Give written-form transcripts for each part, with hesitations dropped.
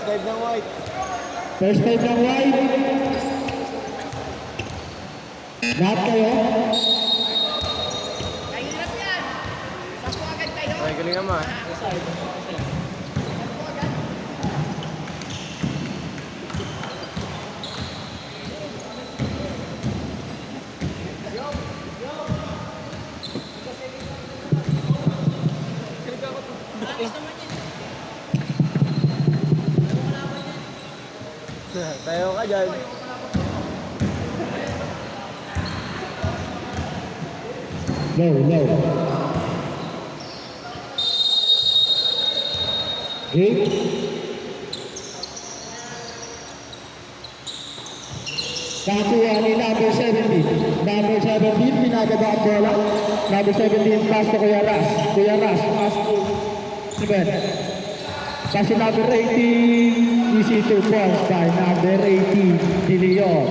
First dive ng white. First five ng white. Lahat kayo. Kahirap yan. Pasko agad kayo. Ay, galing naman. Tayo ka dyan. Low. Game. Nakuha ni number 17. Number 17, pinagaba ang bola. Number 17, pass to Kuya Ras. Kuya Ras, pass to 7. Pass to number 18, easy to points by number 18, De Leon.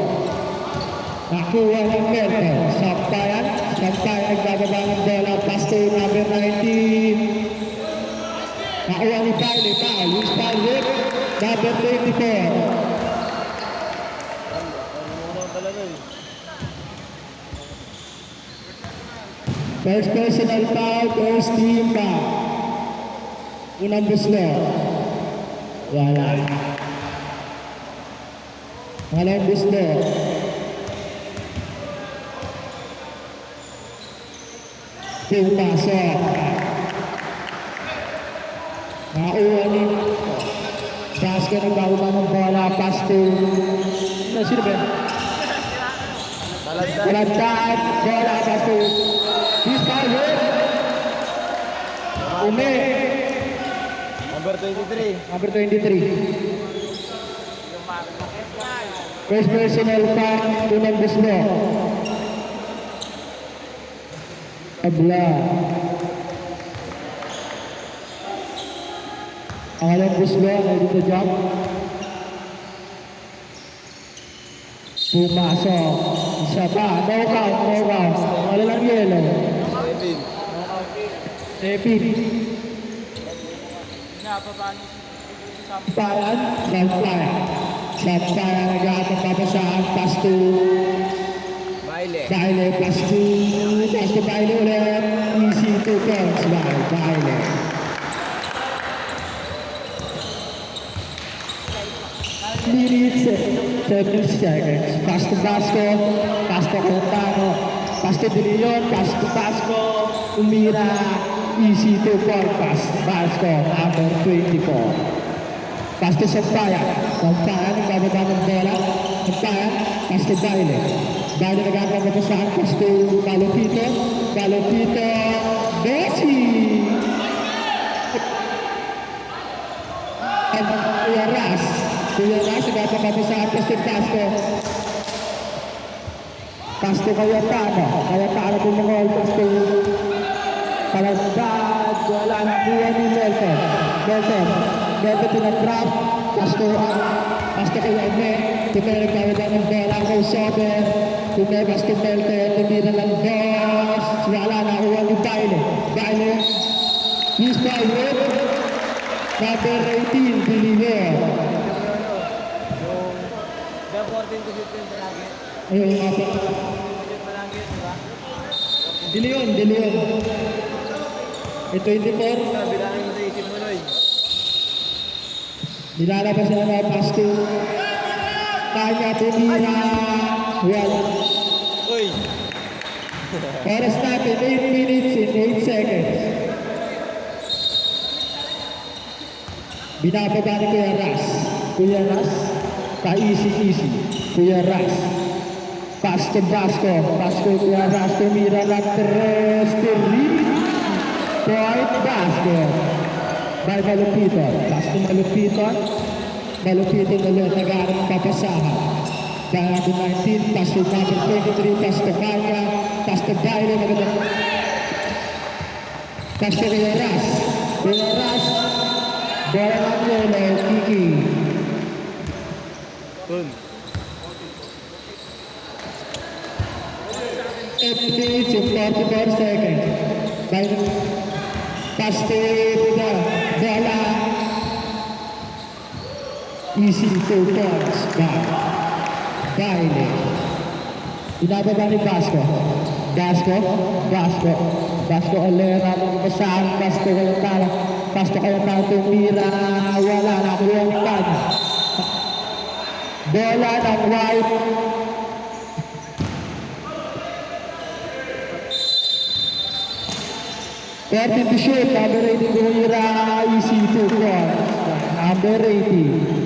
Nakuha ng Melton. Sampayan nagbababa ng bola. Pass to number 19. Nakuha ni Paile. Luis Paile. Number 24. First personal foul, first team foul. Unang buslo. Wala. Walang buslo. Pumasok. Nakuha ni Basket nagbababa ng bola. Pass to... Sino ba? Talantad. Bola. Pass to... He's fouled. Ume. Number 23. Number 23. First personal foul, unang buslo. Abla. Ang alang buslo, ready to jump. Pumasok. Isa pa. No count. Wala lang yellow. 7. Sampayan. Sampayan nag-aatang papasahan. Pass to Baile. Pass to Baile ulit. Easy to points by Baile. Minutes, 7 seconds. Pass to Vasco. Pass to Cortano. Pass to De Leon. Pass to Vasco. Umira. Easy to ball pass. Vasco, number 24. Pass to Sampayan. Nagbababa ng bola. Sampayan. Pass to Baile. Baile nagkakaroon sa saan. Pass to Galopito. Bessi. Kuya Ras. Nagkakaroon sa saan. Pass to Vasco. Pass to Cayetano. Bumangol. Pass to Talantad. Wala na kuha ni Melton. Pinatrap. Pass to Kuya Eme. Nagkakaroon ng bola. Sober. Pass to Melton. Tumira ng boss. Wala na kuha ni Baile. He's Baile. Number 18, De Leon. Yung 14 to 15 palagi. Ayun nga po. Palagi, di ba? De Leon. May 24. Bilangin mo sa isip mo, Noy. Nilalabas na na pass to kanya tumira. Well, Uy! oras natin 8 minutes and 8 seconds. Binababa ni Kuya Ras. Easy. Kuya Ras. Pass to Vasco. Kuya Ras tumira ng 3. Point basket by Malupito. Pass to Malupito ulit nag-aaral ng papasahan. By number 19, pass to number 23, pass to Kanya, pass to Baile, pass to Kuya Ras, bola ng yellow, Kiki. Kun. 8 minutes and 44 seconds. Pass to the bola. Easy 2 points by Baile. Binababa ni Basco. Basco ulit ang basahan. Basco kayo tala. Basco kayo tala tumira. Wala na kuha ni Kanya. Bola ng white. Thirty to shoot. Number 18 Guhira. Easy 2 points. Number 18.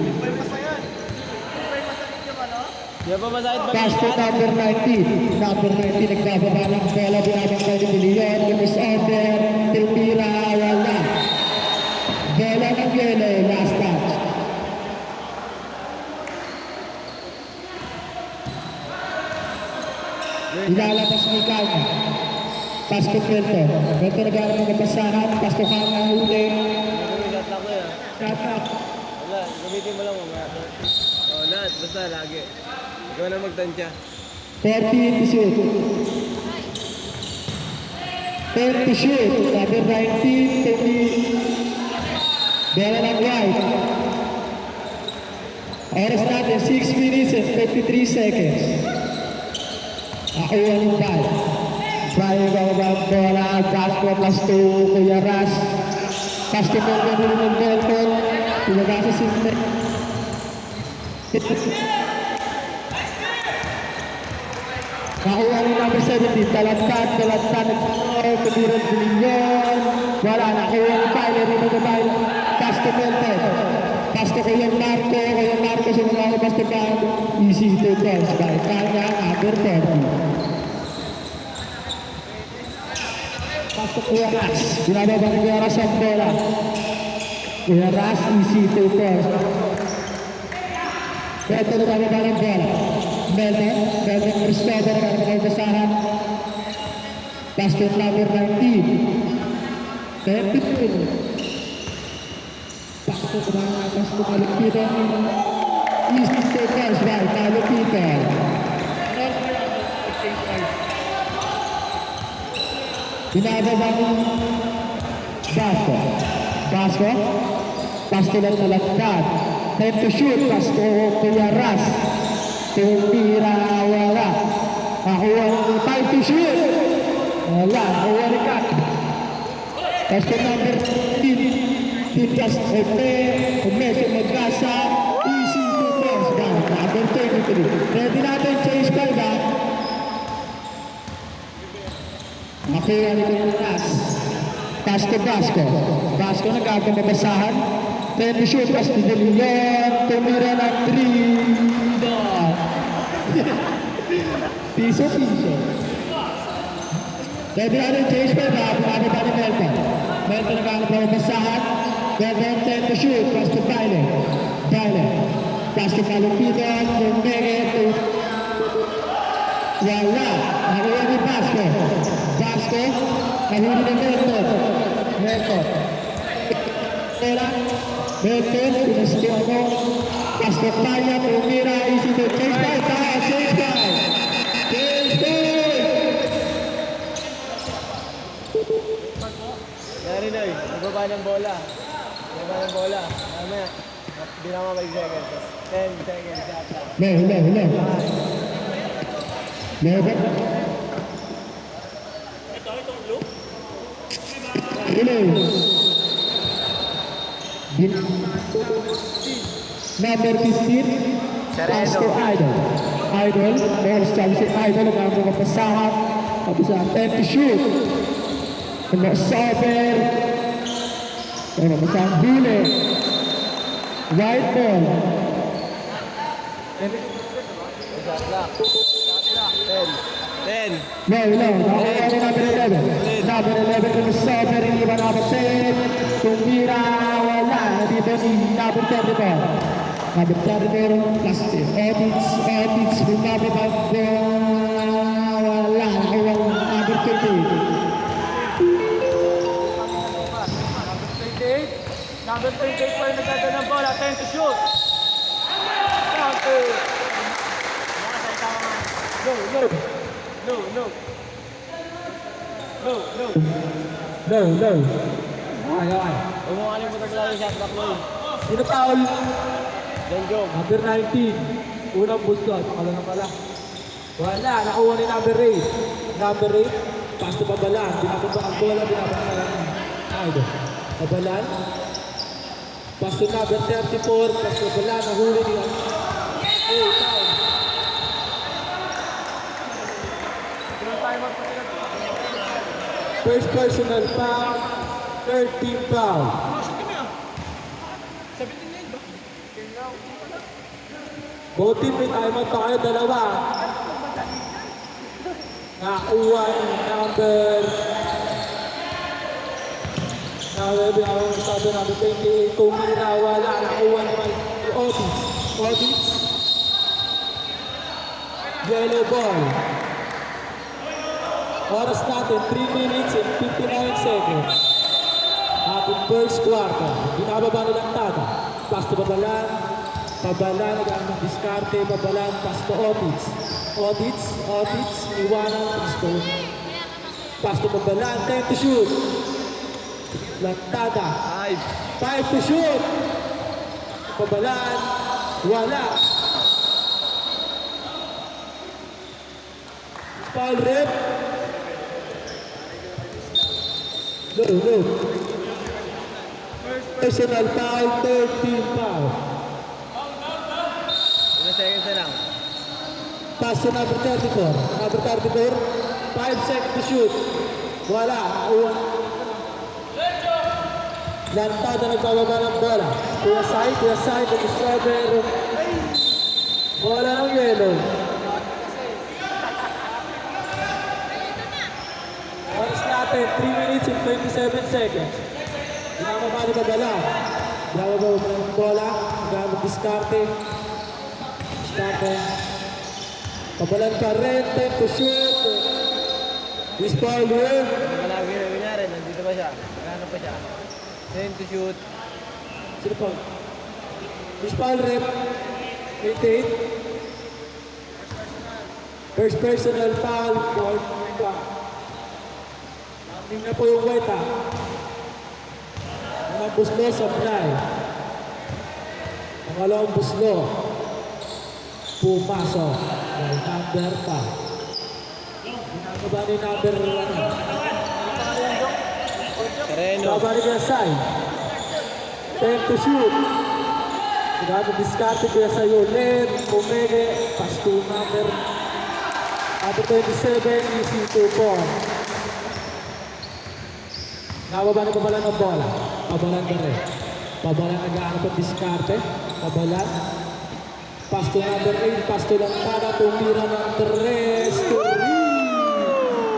Di ba masakit ba? Pass to number 19. Number 19, nagbababa ng bola. Binabang kayo ni Leon. Lumis over. Tilpira. Wala. Bola ng yellow. Last touch. Ilalabas ni Kanya. Pass to Pelto. Pelto naglalabas ng basahan. Pass to Kanya. Huli. Shot lang ko yan. Shot up. Wala, gamitin mo lang mamaya. Oh, lahat. Basta lagi. Ikaw na magtansya. 30 to shoot. 10 to shoot. Number 19, 30. Bola ng white. Oras natin, 6 minutes and 53 seconds. Nakuha ni Val. Brian bababa ang bola. Gasco plus 2. Kuya Ras. Pass to Melvin ng Belton. Pinagasa si Smith. Nakuha ni number 17, talantad, kumiran Bilyon, wala, nakuha ni Tyler, rin na tayo, Pasto Pelton, Pasto Kuya Marco, sumunod Pasto Pan, easy 2 points by Kanya, number 30. Pasto Kuya Ras, binababa ni Kuya Ras ang bola, Kuya Ras, easy 2 points. Pelton na bababa ng bola. Melvin Christopher ang nagbasahan. Basket number 19. 32. Pasok na atas mo Kalupitan. Easy takers by Kalupitan. Binababa ng Basco. Basco lang nalagdad. Time to shoot. Basco Kuya Ras. Tumira, wala. Nakuha ni 5 to shoot. Wala, nakuha ni Kat. Pasto number 15. Titas Ope. Umesyo Magkasa. Easy 2 points. Number 23. Ready natin chase ball ba? Nakuha ni Kunas. Pasto Basco. Basco nagkakamabasahan. 10 to shoot. Pasto de Leon. Tumira ng 3. Piso. Ready natin change pa ba? Pumabot pa ni Melton. Melton nagkakalap na mabasahan. Melton 10 to shoot. Pass to Baile. Pass to Kalupitan. Kumenge. Wala. Nakuha ni Basco. Nahuli ni Melton. Melton. Pinusti ako. Pass to Kanya. Tumira. Easy to change pa. Change pa. Nari na nagbaba ng bola. Mamaya, hindi na 5 seconds. 10 seconds yata. Number 15, Pasto Idol, Morris Chavez Idol, ang mga pasahan, tapos ang 10 to shoot. Kena sober. Macam bule. White ball. Shot lock. 10. No. Nakuha ni number 11. Number 11 kena sober. Ini ba number 10? Tumbira. Wala. Di ba ni number 10 ba? Number 10 meron plastic. Audits. Number 5. Wala. Nakuha number 20. Number 38 pa rin nagdada ng bola. 10 to shoot. Counter. No. Ay. Huwag mo kalimutan lang yung shot clock mo. Sino foul? John Jong. Number 19. Unang bustot. Wala na pala. Wala. Nakuha ni number 8. Number 8. Pass to Pabalan. Binababa ang bola. Binababa ang Aido. Pabalan. Pass to number 34. Pass to Pabalan. Nahuli niya. Oh, time. First personal foul. Third team foul. Both team may timeout pa kayo, dalawa. Nakuha ni number 28, tumira, wala. Nakuha naman ni Otis. Otis. Yellow ball. Oras natin, 3 minutes and 59 seconds. Ating first quarter. Binababa nilang Tada. Pass to Babalan. Pabalan, nag-aaral ng diskarte. Pabalan, pass to Otis. Otis, iwanan, Cristo. Pass to Pabalan, 10 to shoot. Lantada. 5 to shoot. Pabalan, wala. Foul rep. No. Personal foul, 13 foul. 1 seconds na lang. Pass to number 34. Number 34, 5 seconds to shoot. Wala. Lantada nagbababa ng bola. Kuya side, nag-strawberry. Bola ng yellow. Oras natin, 3 minutes and 27 seconds. Binababa ni Babala. Binababa ng bola. Mag-diskarte. Pabalan pa rin, 10 to shoot. This foul win. Malagi na kunyari, nandito pa siya. Nagano pa siya. 10 to shoot. Sino pa? This foul rep. 88. First personal foul. Foul. Tingnan po yung white ha. Mga buslo sa fly. Pangalawang buslo. Pumasok. Number 5. Ginagawa ni number 1. Sereno. Ginagawa ni Biasay. 10 to shoot. Ginagawa diskarte Biasay ulit. Pumege. Pass to number 27. Easy 2 point. Nababa ni Pabalan ng bola. Pabalan ka rin. Pabalan nag-aano pa diskarte. Pabalan. Pass to number 8. Pass to Lantada. Tumira ng 3.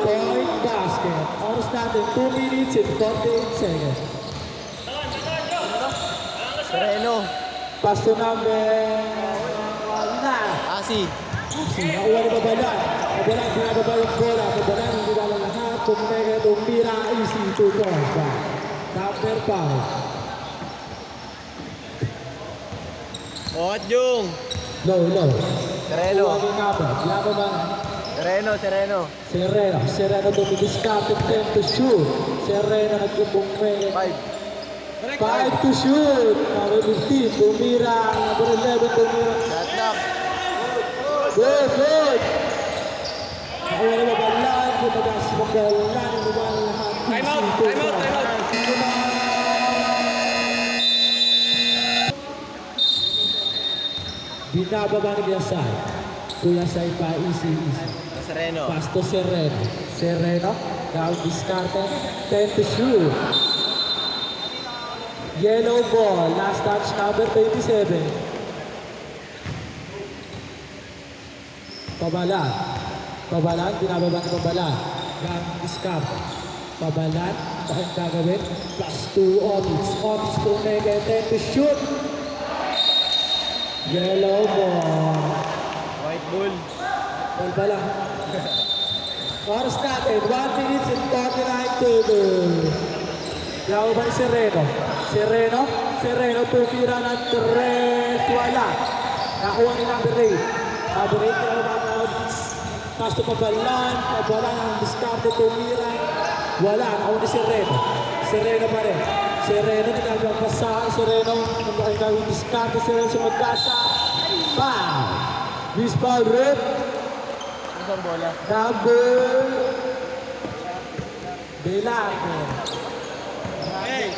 Point basket. Oras natin 2 minutes and 48 seconds. Sereno. Pass to number 9. Asi. Nakuha ni Pabalan. Pabalan, binababa yung bola. Pabalan, hindi ba lang lahat. Tumira, tumira. Easy 2 points ba? Number 5. Ot Jung. Low. Sereno. Nakuha ni Nabal. Binababa. Sereno. Sereno tumidiskarte, 10 to shoot. Sereno nagpupumay. 5 to shoot. Number 15, tumira. Number 11, tumira. Shot lock. Good. Nakuha ni Babalan. Kumagas Babalan. Lumalang lahat. Time out. Binababa ni Biasay. Kuya Sai pa, easy. Sereno. Pass to Sereno. Down diskarte. 10 to shoot. Yellow ball. Last touch number 27. Pabalan. Binababa ni Pabalan. Down diskarte. Pabalan. Bakit gagawin? Plus 2 Otis to mega. 10 to shoot. Yellow ball. White bull. Ball pa lang. Oras natin, 1 minutes and 49 to go. Yawa ba ni Sereno, tumira ng 3. Wala. Nakuha ni number 8. Number 8, yawa ba ni Otis? Pass to Pabalan ang diskarte, tumira. Wala, nakuha ni Sereno pa rin. Sereno nagagawang pasa. Sereno nagagawang diskarte. Sereno sa magkasa. Foul. Miss foul red. Ano ang bola? Number Delarte. Hey!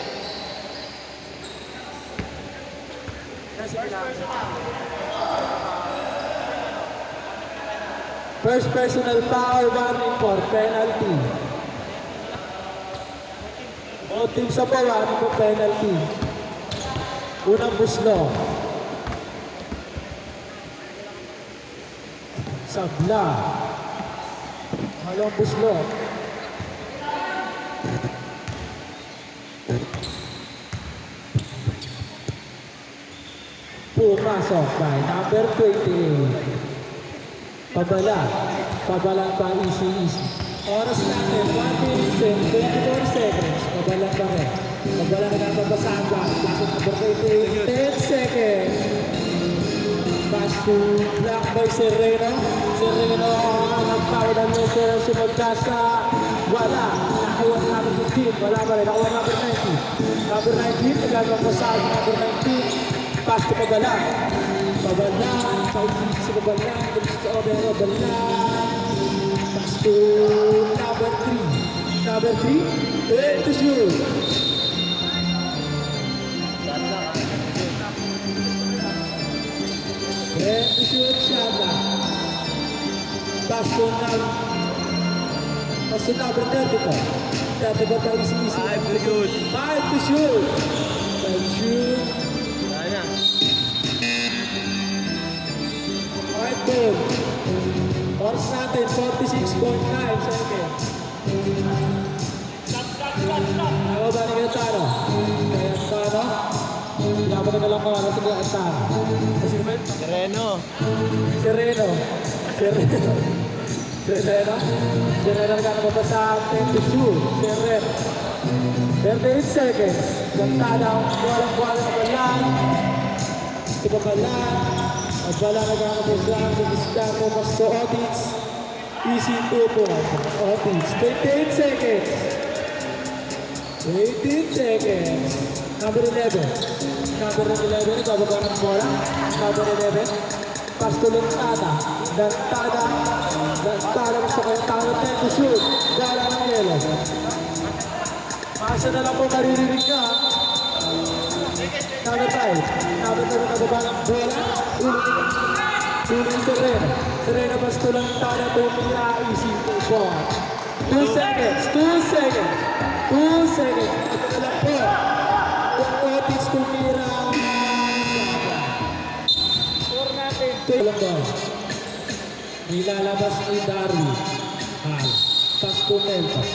First personal foul, warning for penalty. O team sa bawah, warning for penalty. Unang buslo. Sabla. Halong buslo. Pumasok by number 28. Pabala. Pabala pa easy. Oras natin, 1 minute and 24 seconds. Pabala pa rin. Pabala na napapasahan ba? Pasok number 28. 10 seconds. Pass to block by Sereno. Sereno nagpawalan niya Sereno si Magkasa. Wala. Nakuha na number 15. Wala pa rin. Nakuha number 19. Number 19. Nagpapasahan number 19. Pass to Pabala. Pabala. Pausip si Pabala. Pausip sa Obero. Pabala. Pass to number 3. Number 3. And to shoot. And to shoot Shada. Pass to number 34. 34 pa easy. 5 to shoot. 5 to shoot. 5 shoot. Sana. Alright, good. Oras natin, 46.9 seconds. Ako ba ni Gantano? Gantano? Yaman na lang oras si Gantano. Sereno. Sereno. Sereno. Sereno. Sereno nagkano pa sa 10 to shoot. Sereno. 38 seconds. Gantano. Walang-walang na balang. Iba balang. At wala nagkakabasaan sa diskarte Pasto Otits. Easy 2 points. Otits. 28 seconds. 18 seconds. Number 11. Number 11. Bababa ng bola. Number 11. Pasto Lantada. Lantada. Lantada. Gusto kayo tangan 10 to shoot. Gala ng yelo. Masa na lang po maririnig ka. Number 5. Number 7 nababa ng bola. Ulit Sereno. Sereno Pasto Lantada. Tumira. Easy 2 points. 2 seconds. 2 seconds. 2 seconds. Ito lang po. Kung Otis tumira. Score natin. Ito lang po. Nilalabas ni Dari. Hal. Pasto Melton.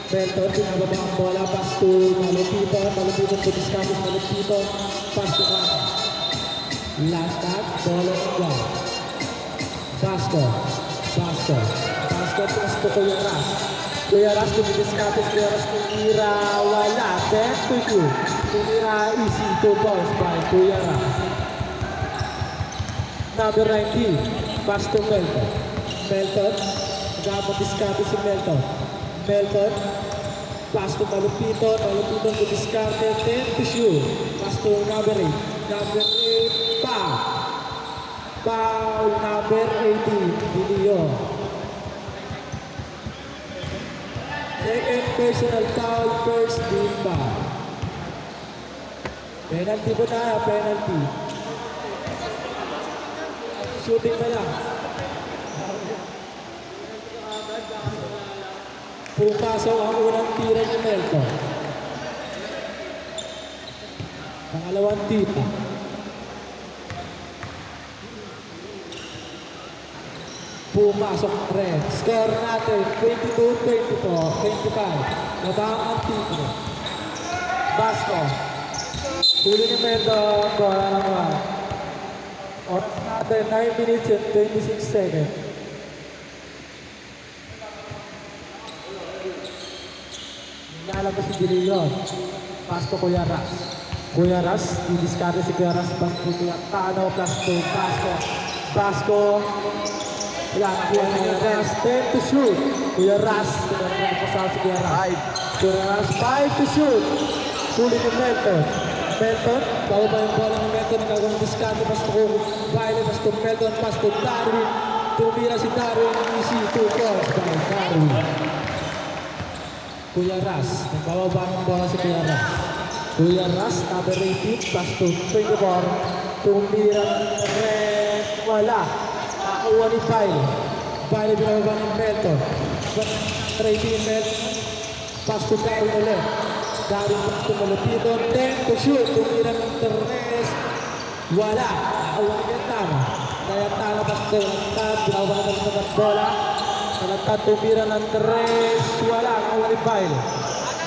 Melton, pinababa ang bola. Pasto Malupito. Malupito po diskapos. Malupito. Pasto Kata. Last touch. Bola ng ground. Pasto. Pasto. Pasto. Pasto ko yung ras. Kuya Ras, kumidiskapis, Kuya Ras, tumira, wala, 10 to shoot. Tumira, easy, 2 points by Kuya Ras. Number 19, pass to Melton. Melton, nagkakadiskapis si Melton. Melton, pass to Malupito, Malupito kumidiskarte, 10 to shoot. Pass to number 8. Number 8, foul. Foul, number 18, Dilio. Second personal foul, first team foul. Penalty po na, penalty. Shooting na lang. Pupasok ang unang tira ni Melton. Pangalawang tira. Pumasok rin. Score natin, 22-24, 25. Nabang ang tito. Basko. Huli ni Melton. Bola naman. Oras natin, 9 minutes and 26 seconds. Nalabas si Dililon. Pasto Kuya Ras. Kuya Ras, didiskarte si Kuya Ras. Pasto Kuya Tano, Pasto, Basko. Basko. Wala, Kuya Ras, 10 to shoot. Kuya Ras, pinagpapasal si Kuya Ras. Kuya Ras, 5 to shoot. Sulit ni Melton. Melton, bababa yung bola ng Melton, nagagawang diskarte, pasto ko, baile, pasto Melton, pasto Darwin. Tumira si Darwin, easy, 2 points by Darwin. Kuya Ras, nagbababa ng bola si Kuya Ras. Kuya Ras, number 18, pasto 24. Tumira ng rest, wala. Nakuha ni Baile. Baile binababa ng Melton. Number 18, Melton. Pasto Darwin ulit. Darwin pasto malapito. 10 to shoot. Tumira ng Terres. Wala. Nakuha ni Gantana. Kaya tala pasto. Talantad. Binababa ng bola. Talantad tumira ng Terres. Wala. Nakuha ni Baile.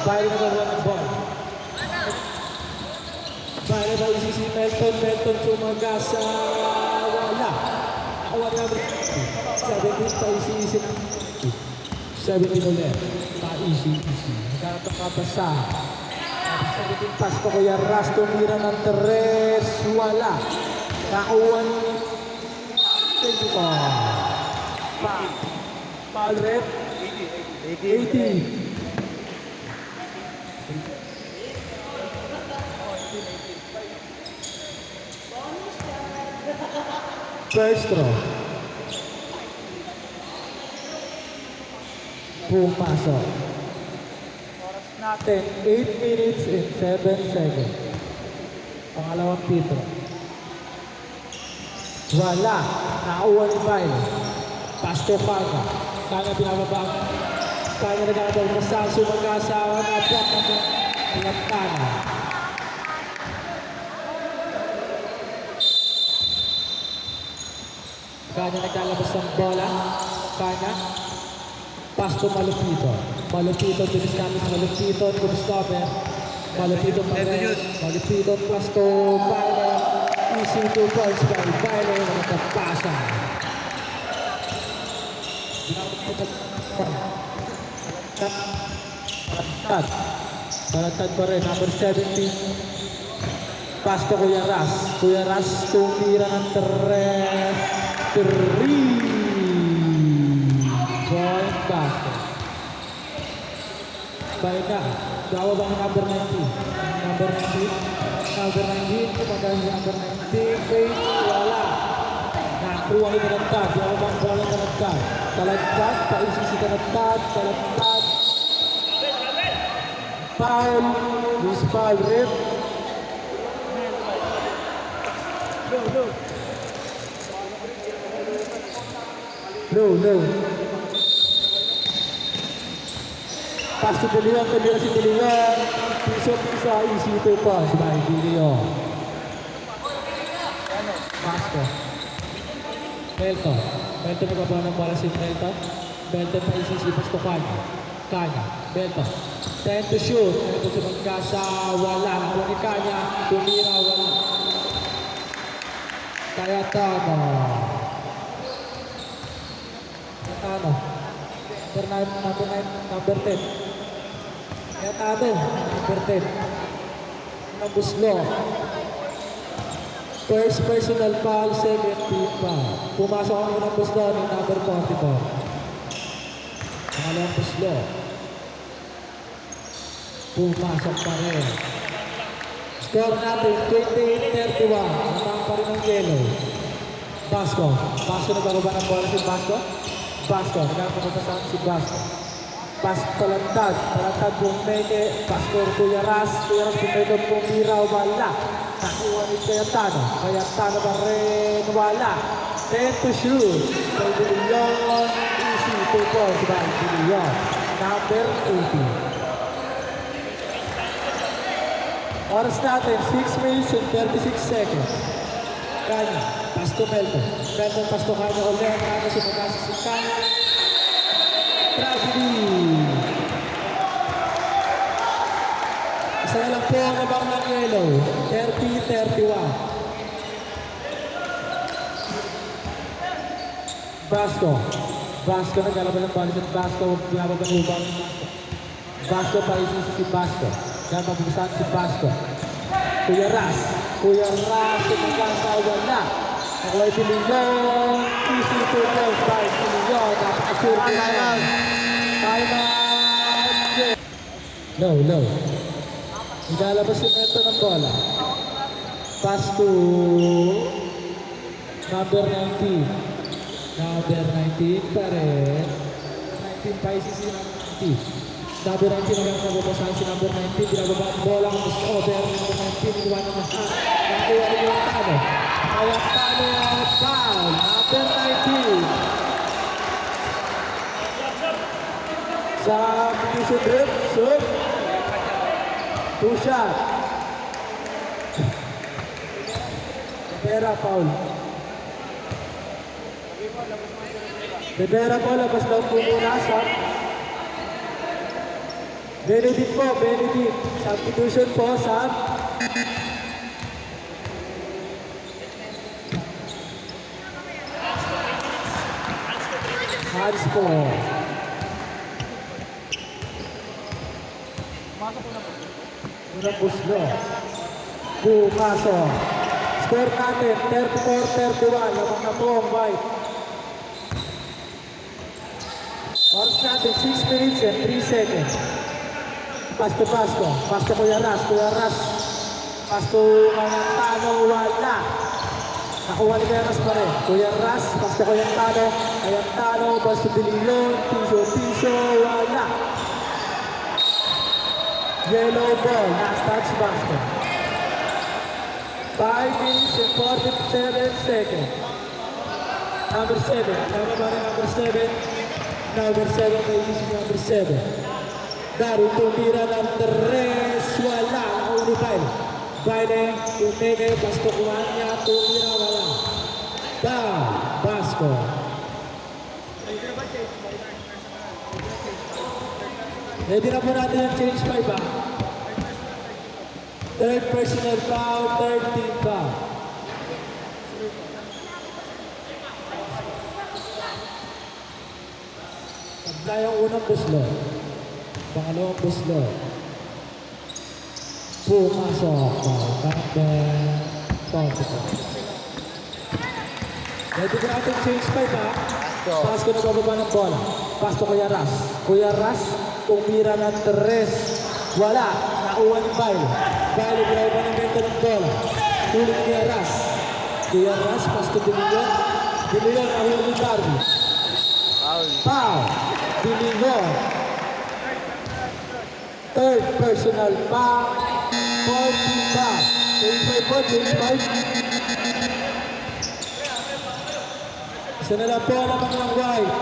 Baile nagagawa ng bola. Baile ba si Melton. Melton sumagasa. Wala. Nakuha ni number 17 pa isi-isip. 17 ulit. Pa-easy. Nagkakapasa. 17 pass pa Kuya Ras. Tumira ng Teres. Wala. Nakuha ni 24. Foul rep. 80. First throw. Pumasok. Oras natin, 8 minutes and 7 seconds. Pangalawang pitro. Wala. Nakuha ni Baile. Pasto Paga. Kanya binababa. Kanya nagkakabag na Sanso mag-asawa na block na Lantana. Kanya naglalabas ng bola. Kanya. Pasto Malupito. Malupito, tulis kami sa Malupito. Kumistopper. Malupito pa rin. Malupito, Pasto, Baile. Easy 2 points by Baile. Nagkapasa. Balantad pa rin. Number 17. Pasto Kuya Ras. Kuya Ras, tumira ng 3. Point basket. Balik na. Dawa bang number 19? Number 19. Number 19. Kumagana si number 19. Wala. Nakuha ni Talantad. Dawa bang bola ng Talantad? Talantad. Paisi si Talantad. Talantad. Foul. Miss foul rip. No. Pasto De Leon, tumira si De Leon. Piso, easy 2 points by De Leon. Pasto. Melton. Melton nagbabawa ng bola si Melton. Melton pa isisi Pasto Kanya. Melton. 10 to shoot. Melton sa magkasa. Wala. Nakuha ni Kanya. Tumira. Wala. Kaya tama. Number 10. Yatado, number 10. Nabuslo. First personal foul, second team foul. Pumasok ang unang buslo ni number 44. Pangalawang buslo. Pumasok pa rin. Score natin, 28-31. Natang pa rin ang yellow. Basco nagbababa ng bola si Basco, nagkakapasasahan si Basco. Talantad Bumeke, Basco Kuya Ras Bumeke, Bumira, wala. Nakuha ni Cayetano pa rin, wala. 10 to shoot. By De Leon, easy 2 points by De Leon. Number 18. Oras natin, 6 minutes and 36 seconds. Kanya, Pasto Melton. Pasto Kanya ulit. Kanya si Pagkasa si Kanya. Tragedy. Isa na lang po ang nabang ng yellow. 30-31. Basco naglalaban ng balik at Basco. Binababa ng ubang Basco pa isisi si Basco. Kaya mabigisan si Basco. Kuya Ras, tumagkasawa na. Nakuha si Leon, easy 2 points by si Leon. Napakasure si Leon. Time out. No. Ilalabas si Neto ng bola. Pass to number 19. Number 19 pa rin. 19 pa isi si number 19. Number 19 hanggang nababasahan si number 19. Binababa ang bola. Mas over. Number 19. Iniwan ng lahat. Nakuha rin yung tano. Kaya tano. Foul. Number 19. Sa position drip. Shoot. Two shot. Rivera foul. Rivera po. Labas lang po muna sa Benedict po, Benedict. Substitution po sa Hans po. Unang buslo. Pumasok. Score natin, 34-31. Lamang na po ang white. Oras natin, 6 minutes and 3 seconds. Pass to Kuya Ras, pass to Tano, wala. Nakuha ni Kuya Ras pa rin. Kuya Ras, pass to Kuya Tano, pass to Dililon, piso, wala. Yellow ball, last touch basket. 5 minutes and 47 seconds. Number 7, tama ba rin number 7? Number 7, may isip number 7. Dari tumira ng 3, wala. Nakauli Baile. Baile, tumige, Basko kuha niya, tumira, wala. Basko. Ready na po natin yung change 5 ba? Third personal foul, third team foul. Pagla yung unang buslo. Pangalawang buslo. Pumasok. Ready ko natin change 5 ha? Pass ko na bababa ng bola. Pass to Kuya Ras. Kuya Ras, tumira ng 3. Wala. Nakuha ni Baile. Baile, binababa ng bento ng bola. Tulit ni Kuya Ras. Kuya Ras, pass to Dililon. Dililon, nakuha ni Darby. Foul. Dililon. Third personal foul. 45. Change 5 po, change 5. Isa na lang po naman ng white.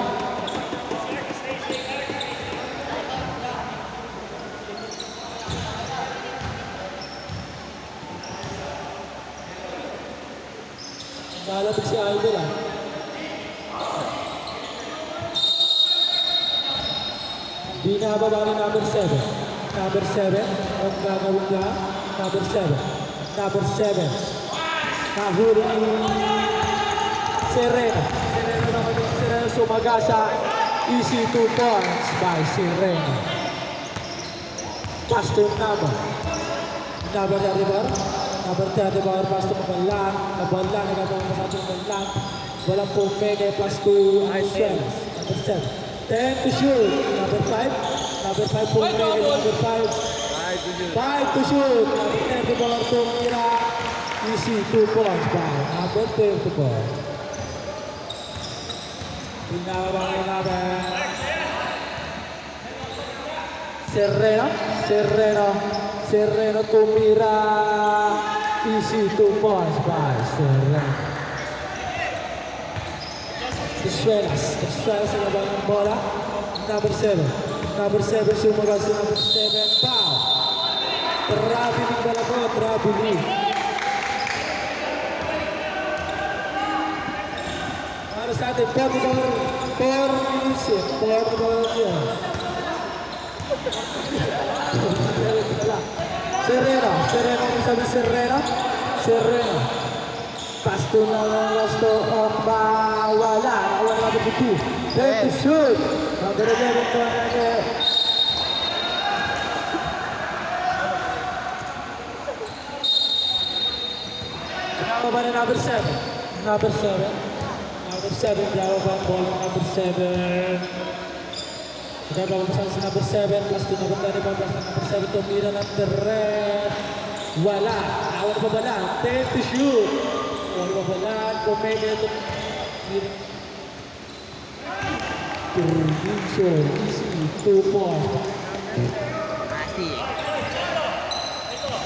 Nalabig si Idol ah. Binababa ni number 7. Number 7. Ang gagawin niya. Number 7. Number 7. Nahuli ni Serena. Serena naman yung Serena sumagasa. Easy 2 points by Serena. Pass to number. Number 34. Number 34. Pass to Mabalang. Mabalang. Nagagawa sa ating Mabalang. Walang pumenge. Pass to Suelas. Number 7. 10 to shoot. Number 5. Number 5 pumenge. Number 5. 5 to shoot. Number 34. Tumira. Easy 2 points by number 34. Pinababangay natin. Sereno tumira. Easy 2 points by Sereno. Suelas sa labang ng bola. Number 7. Number 7 sumagal si number 7. Foul. Traveling pala po. Traveling. Para sa atin, 4 minutes yun. 4 yun. Sereno. Sabi Sereno. Pasto na lang lasto ang bawala. Wala na buti. 10 to shoot. Number 11 to ang ba na number 7? Number 7, Bravo ba ang ball ng number 7? Pagkabawasan si number 7, plus to number 10, plus to number 7, tumira ng direct. Wala. Awan pa bala. 10 to shoot. Awan pa bala. Pumega ito. Turbiso. Easy. 2 points.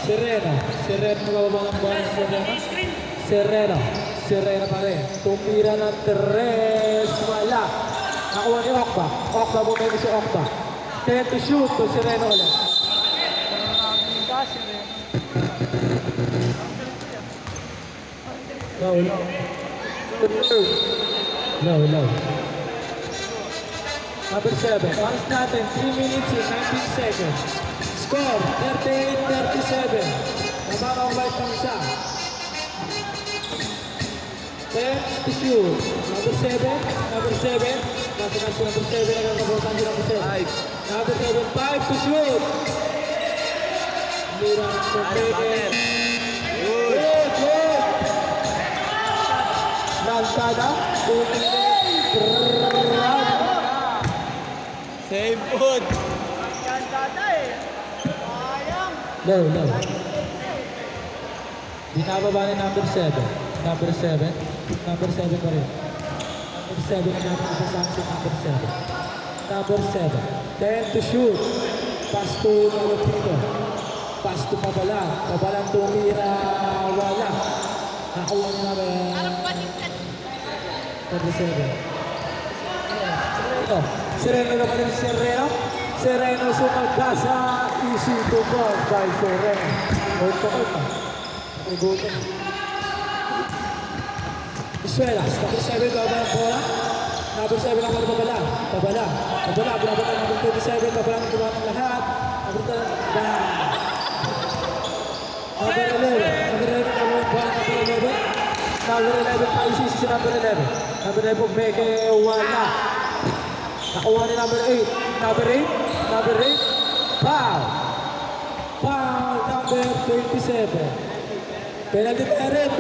Sereno. Sereno mababa ng bola. Sereno. Sereno pa rin. Tumira ng tres. Wala. Nakuha ni Okba. Okba bumili si Okba. 10 to shoot. To Sereno ulit. Low. Low. Number 7. Oras natin. 3 minutes and 19 seconds. Score. 38-37. Nabakawait ng isa. 10 to shoot. Number 7. Number 7. Nasa na si number 7. Nagkakabutan si number 7. Number 7. 5 to shoot. Mira ng Pumega. Good. Lantada. Same food. Low. Binababa ni number 7. Number 7 pa rin. Number 7 na napapasan si number 7. Number 7. 10 to shoot. Pass to Malupino. Pass to Pabalang. Pabalang tumira. Wala. Nakuha niya na rin. Number 7. Sereno na pa rin si Sereno. Sereno sumagkasa. Easy to ball by Sereno. Ito. Igutin. Isuelas. Number 7 baba ng bola. Number 7 ang pabala. Binabata number 27. Pabalang tuwa ng lahat. Number 11. Number 11 na mga bola. Number 11 pa isisi si number 11. Number 11 Pumega. Wala. Nakuha ni number 8. Number 8. Foul. Number 27. Penalty pa rin.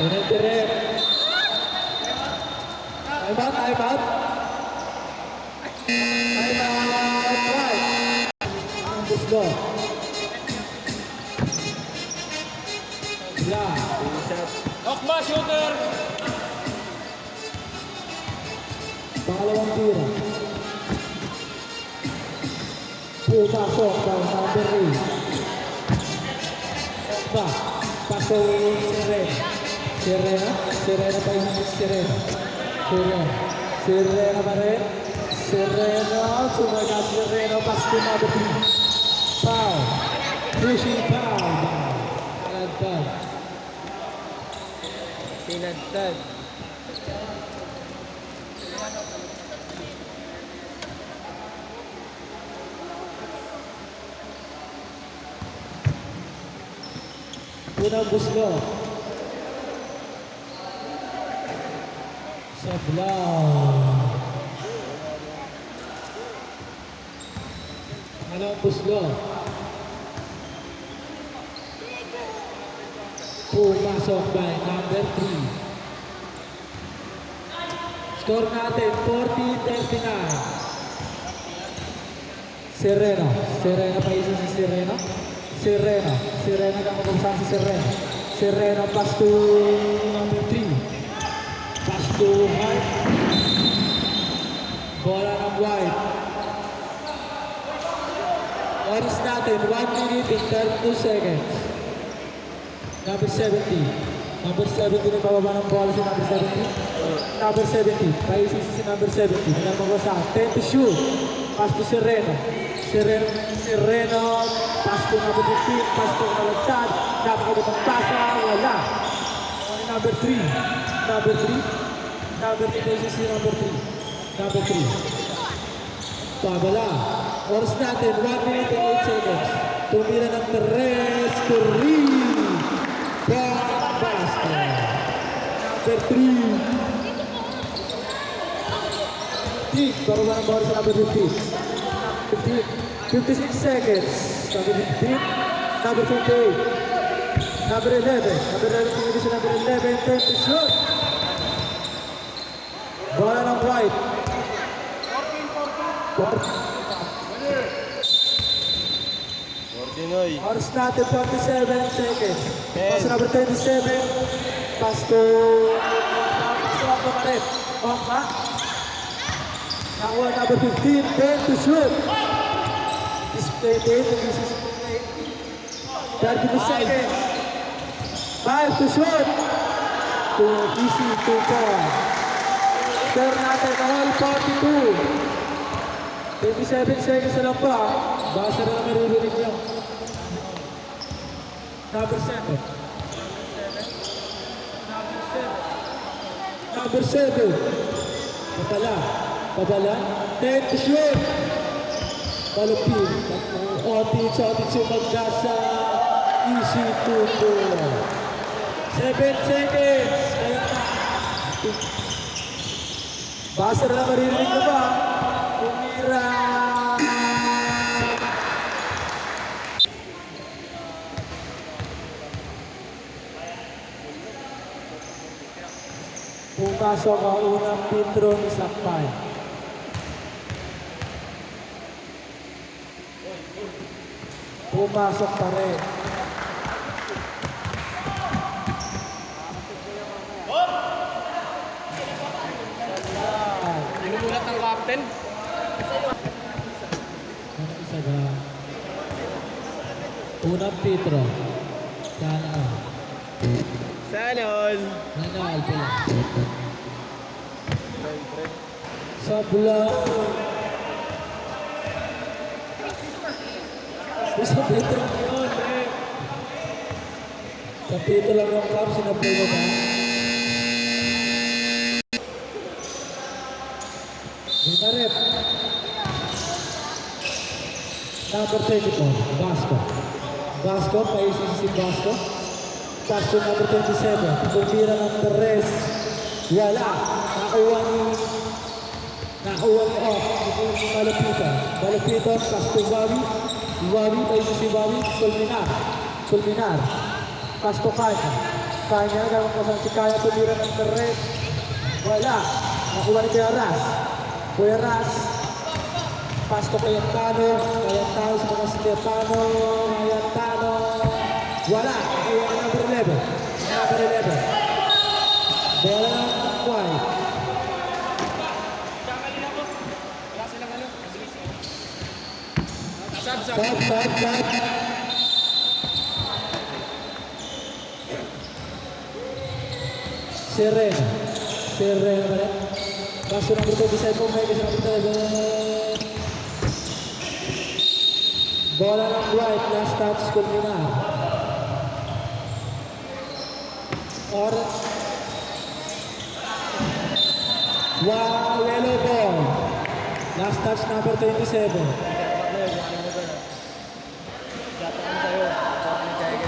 Penalty rin. Time out. Right. Ang gusto. Okba, shooter! Pangalawang tira. Pumasok by number 8. Okba. Pasok Serena pa yung Serena pa rin. Sumagas Serena. Pasko number 3. Foul. Pushing foul. Alagpag. Sinagtad. Unang buslo. Sablaw. Anong buslo? Pumasok by number 3. Score natin, 40-39. Sereno pa isa si Sereno kang magkakasama si Sereno pass to number 3. Pass to Hart. Bola ng White. Oras natin, 1 minute and 32 seconds. Number 70. Number 70 na pababa ng bola si number 70. Number 70. Paisisi si number 70. Pinapagwasan. 10 to shoot. Pass to Sereno. Pass to number 15. Pass to Malagtad. Napakagutang pasa. Wala. Number 3. Number 3 paisisi number 3. Number 3. Pabala. Oras natin. 1 minute and 8 seconds. Tumira ng Teres Curry. Basket. Number 3. Baru barang bola sa number 15. 56 seconds. Number 15. Number 28. Number 11. Number 11 tingin sa number 11. 10 to shoot. Bola ng white. 14, Oras natin 47 seconds. Pass number 27. Pass to... Pass to rin. Off ba? Nakuha number 15. 10 to shoot. Display 10. This is 32 seconds. 5 to shoot. To PC 2-4. Score natin na all 42. 27 seconds na lang pa. Basa na lang maririnig niyo. Number 7. Number 7. Papala. Papala. 10 to shoot. Palupin. Otis yung magkasa. Easy to go. 7 seconds. Kaya na. Basa na lang maririnig na ba? Tumira. Pumasok ang unang pitro ni Sakpay. Pumasok pa rin. Namulat ng captain. Ano isa ba? Unang pitro. Sana. Sana all. Nanal pala. Sabla. Isang pitro yun, eh. Sa pitro lang yung club, sinablay mo ba? Binarep. Number 24, Vasco. Vasco, paisisi si Vasco. Pass to number 27. Tumira ng Perez. Wala. Nakuha ni off. Ito ni Malapitan. Malapitan, pass to Wawi. Wawi, paisisi si Wawi. Fulminar. Pass to Kanya. Kanya, gawin ko si Kaya. Tumira ng Perez. Wala. Nakuha ni Kuya Ras. Kuya Ras. Pass to Cayetano. Cayetano sa mga si Cayetano. Cayetano. Wala. Nakuha ni number 11. Number 11. Bola ng white. Sab. Serena ba rin? Paso number 27 po, may kasi number 11. Bola ng white, last touch, Culminar. Wow, yellow ball. Last touch number 27.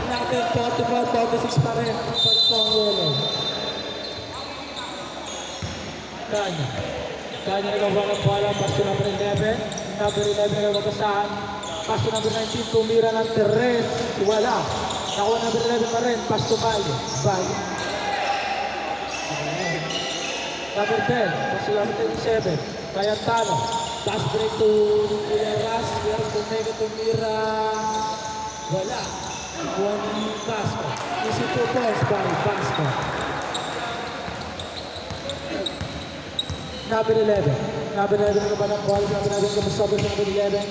Natin 44-46 pa rin. Pag po ang yellow. Kanya nagawa ng bola. Pass to number 11. Number 11 nagawa kasahan. Pass to number 19. Tumira ng Terres. Wala. Nakuha number 11 pa rin. Pass to Valle. Number 10. Pass to number 27. Cayetano. Pass break to Villaras. Villaras tumira. Wala. Nakuha ni Vasco. Easy 2 points by Vasco. Number 11. Number 11 na ba ng ball? Number 11 ka masobra sa number 11.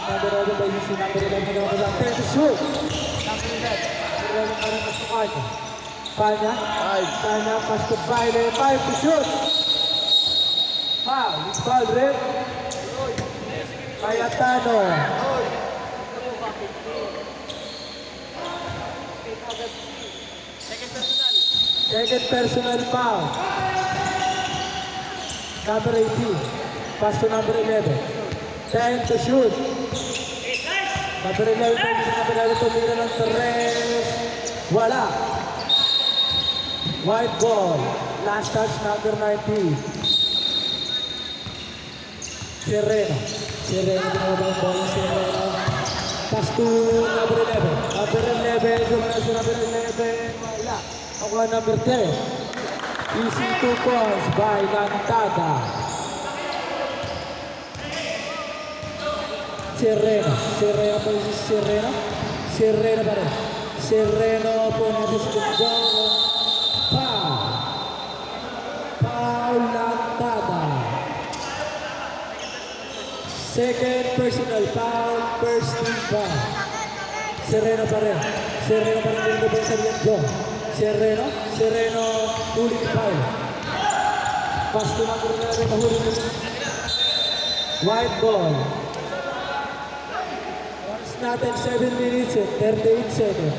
Number 11 ba yung si number 11 na ba ng 10 to shoot? Number 11. Number 11 pa rin mas to Kanya. Kanya, pass to Baile. 5 to shoot. Foul. It's foul red. Cayetano. Second personal foul. Number 18. Pass to number 11. 10 to shoot. Number 11. Number 11 tumira ng Terres. Wala. White ball. Last touch number 19. Sereno. Sereno ginagawa ang ball. Sereno. Pass to number 11. Number 11. Gumana sa number 11. Wala. Ako number 10. Easy 2 points by Lantada. Serreno po si Serreno. Serreno pa rin. Serreno po natin sa Tindong. Foul. Foul Lantada. Second personal foul, first team foul. Serreno pa rin. Serreno pa rin din po sa Tindong. Serreno, ulit foul. Pass to number 11, mahuli na. White ball. Natin 7 minutes and 38 seconds.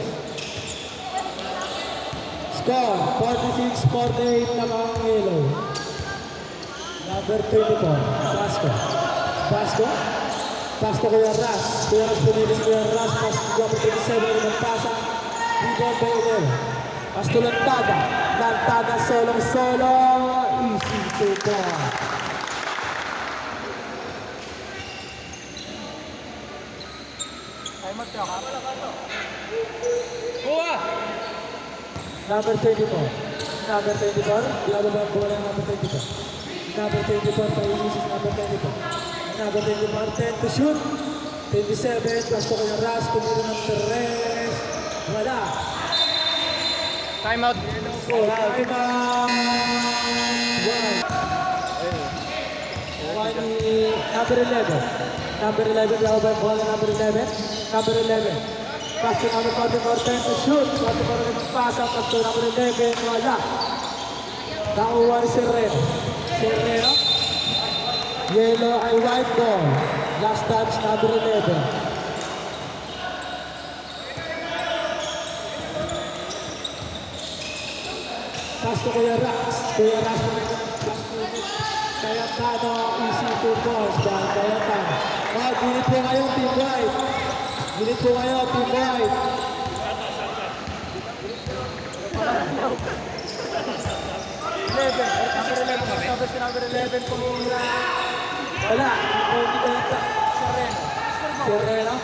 Score 46-48 na ang yellow. Number 24, Pasto Kuya Ras. Kuya Ras punilis Kuya Ras. Pasto number 27 ng pasa. Rebound by 11. Pasto Lantada solo. Easy to go. Kuha! Number 24. Laban ba ang bola ng number 24? Number 24, Paisisis number 24. Number 24, 10 to shoot. 27, Pasto ko yung Ras, kumiro ng Teres. Wala. Time out. Oh, time out. One number 11. Number 11, laban ba ang bola ng number 11? Number 11. Pasto number 44, 10 to shoot. Pasto para nagpasa, Pasto number 11, wala. Nakuha ni Serreno. Yellow ay white ball. Last touch, number 11. Pasto Kuya Ras Cayetano, easy 2 points dahil Cayetano. Ginit po kayo, Team White. Number 11 pumira. Wala. Serreno.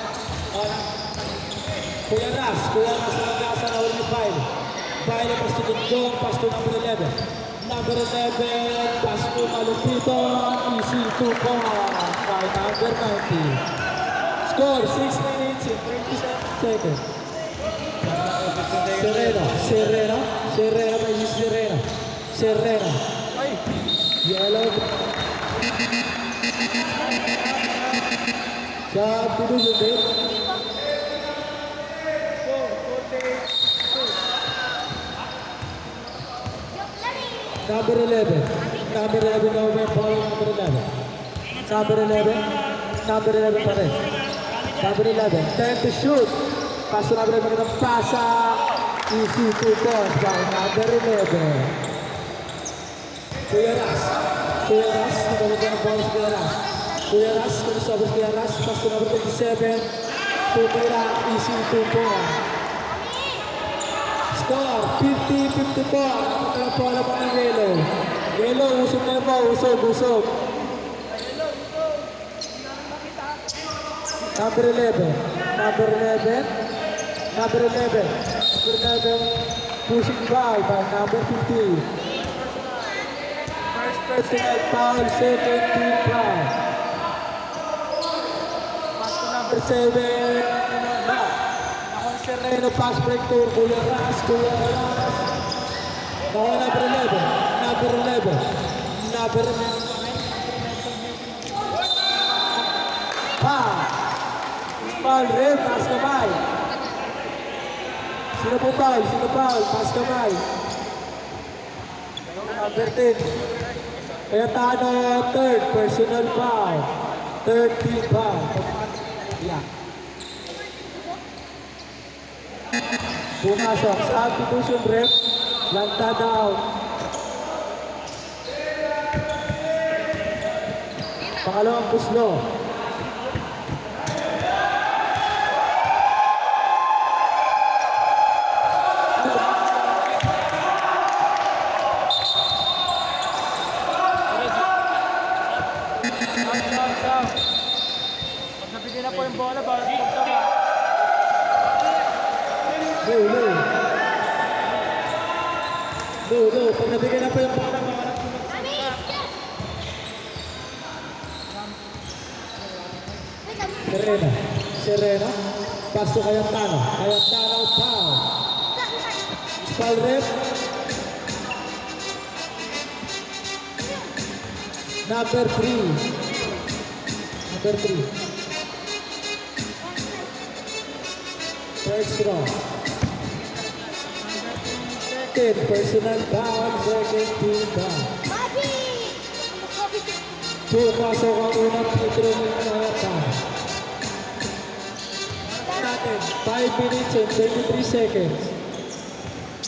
Kuya Ras ang gasa na ulit ni Baile. Baile pasto Dundong, pasto number 11. Number 11, pasto Malupito. Easy 2 points by number 90. Score 6 minutes and 27 seconds. Serreno. Yellow. Sa pinulog din. Number 11 na may ball, number 11. Number 11 pa rin. Number 11, 10 to shoot. Paso number 11 ng pasa. Easy 2 points by number 11. Kuya Ras, nagawag ng ball sa Kuya Ras. Kuya Ras, paso number 27. Tumira, easy 2 points. Score, 50-54. Ang bola pa ng Yellow. Usog na po, usog. Number 11, pushing foul by number 15. First personal foul, second team foul. Pass to number 7, Serreno, pass break to Kuya Ras. Now number 11. Foul rin, pass kamay. Sino foul? Pass kamay. Number 10. Cayetano, third personal foul. Third team foul. Yeah. Pumasok sa substitution ref. Lantada out. Pangalawang puslo. Nabigyan na po yung bola, bawal pagtama. No. Pag nabigyan na pa yung bola, makarap mo Kami! Yes! Serena. Pass to Cayetano. Cayetano, foul. Foul ref. Number 3. First draw. 10 personal foul, second team foul. Bobby! Pupasok ang unang pitro ng Cayetano. Natin, 5 minutes and 23 seconds.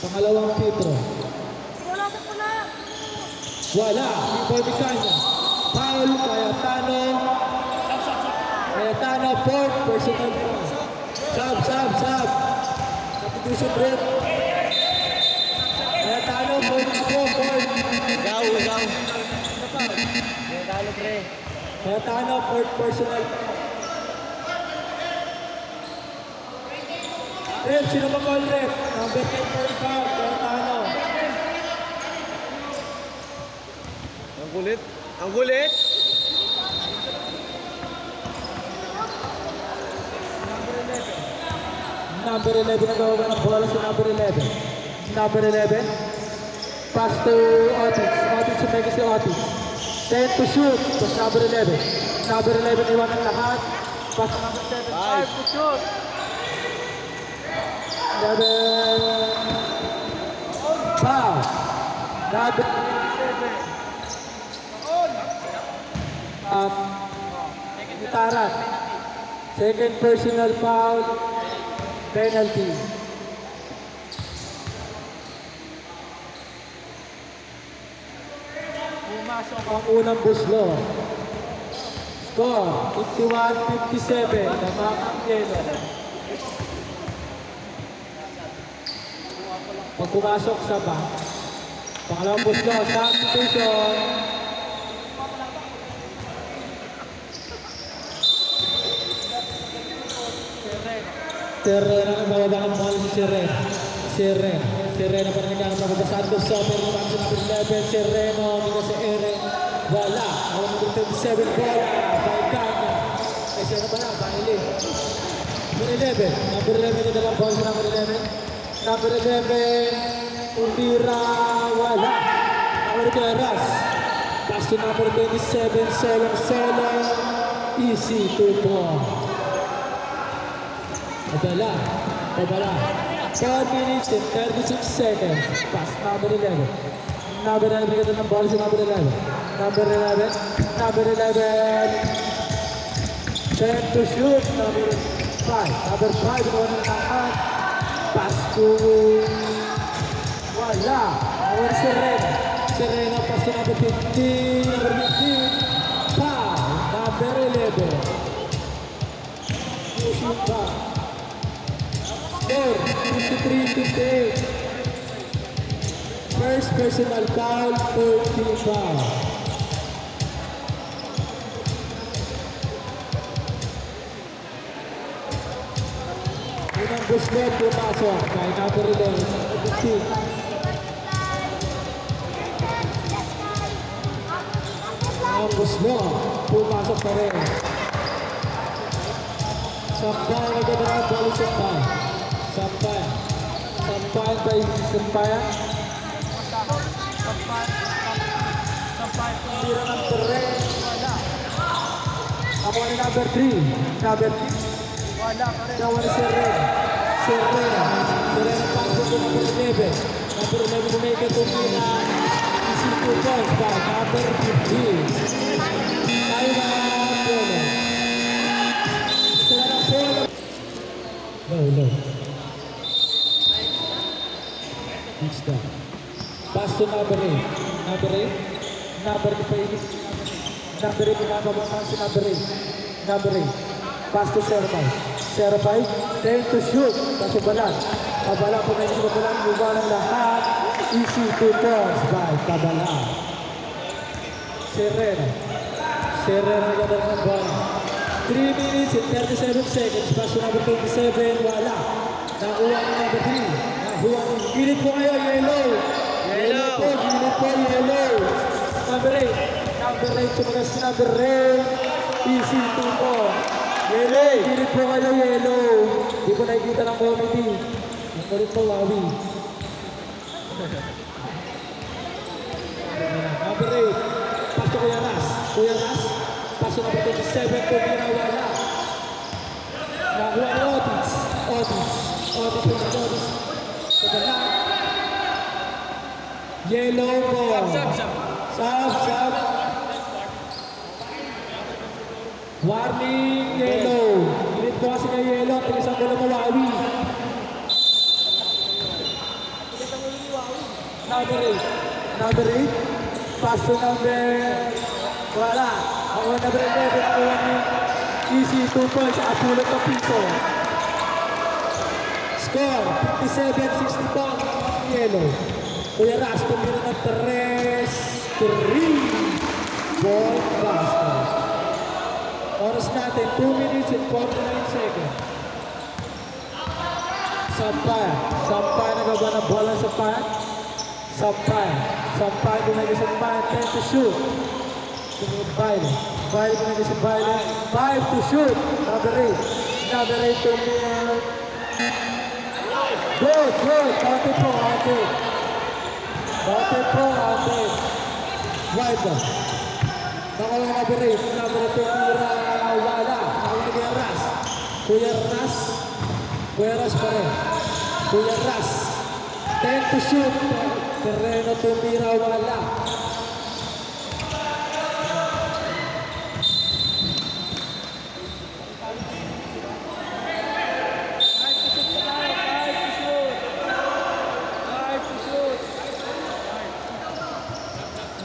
Pangalawang pitro. Wala sa pula! Wala, Pipolmicana. Foul, Cayetano, fourth, personal foul. Sub. Substitution rep. Cayetano, fourth. Gaw. Talo, pre. Cayetano, fourth, personal foul. Rep, sino ba call rep? Number 10, fourth foul, Cayetano. Ang gulit. Number 11 na gawa ng bola sa number 11. Number 11. Pass to Otis. Otis to make it si Otis. 10 to shoot. Pass number 11. Number 11 iwan ang lahat. Pass to number 7. 5 to shoot. 11. Foul. Number 7. Gitaran. Second personal foul. Penalty. Pumasok ang unang buslo. Score, 51-57. Namakang yelo. Pag pumasok sa back, pangalawang buslo, substitution. Serena ang bababa ng bola si Serena pa rin ang mababasaan ko sa pero naman sa number 11 Sereno dito sa Ere wala ang number 27 bola Baikanya ay sino ba na Bailey number 11 na lang bola sa number 11 Undira wala number 2 Ras pass to number 27 Solo easy 2 points. Pabala. 4 minutes and 36 seconds. Pass number 11. Number 11, bigyan ng ball sa number 11. Number 11. 10 to shoot. Number 5. Number 5, ito ng lahat. Pass to... Wala. Number Serena, pass to number 15. Number 15. Foul. Number 11. Shoot back. 53-58. First personal foul, third team foul. Unang buslo pumasok kay number 11, 15. Unang buslo pumasok pa rin. Sampay na ganda ng ball Sampay. Sampayan by Sampayan. Tira ng tereng. Ako ni number 3. Number 3. Gawa ni Serena pass to number 11. Number 11 kumikit tumina. Easy 2 points by number 15. Tayo na polo. Isa na ng polo. No. It's done. Pass to number 8. Number 8 pa ini. Number 8 pinapabasaan si number 8. Number 8. Pass to Serapay. 10 to shoot. Kasubalan. Kabala po na yung kabalan. Iba ng lahat. Easy 2 points by Kabala. Serena ganda ng bola. 3 minutes and 37 seconds. Pass to number 27. Wala. Nakuha ni number 3. Pilit po kayo, yellow. Yellow po, gilid po, yellow. Number 8 sumagas si number 8. Easy 2 po. Yellow, gilid po kayo, yellow. Hindi ko nakikita ng committee. Ang kulit po, Wawi. Number 8, pass to Kuya Ras. Kuya Ras, pass to number 27 to Mirawala. Nakuha ni Otis. Otis po na Otis. To the left. Yellow po. Sub. Warning, yellow. Init po kasi kay yellow. Tinisang ko na mawawi. Number 8. Pass to number... Wala. Ako number 11. Nakuha ni Easy 2 points. Apulot ng piso. Score, 57-60 po. Yellow. Kuya Ras, tumira ng 3 ball basket. Oras natin, 2 minutes and 49 seconds. Sampay, nagaba na bola sa pan. Sampay, binagay sa pan, 10 to shoot. Tumunod Baile, binagay sa Baile, 5 to shoot. Number 8 to Mir. Good, ate po. Wide. Nakuha number 8 Mira Wala. Nakuha Kuya Ras. Kuya Ras pa rin. Kuya Ras. 10 to shoot. Terreno to Mira Wala.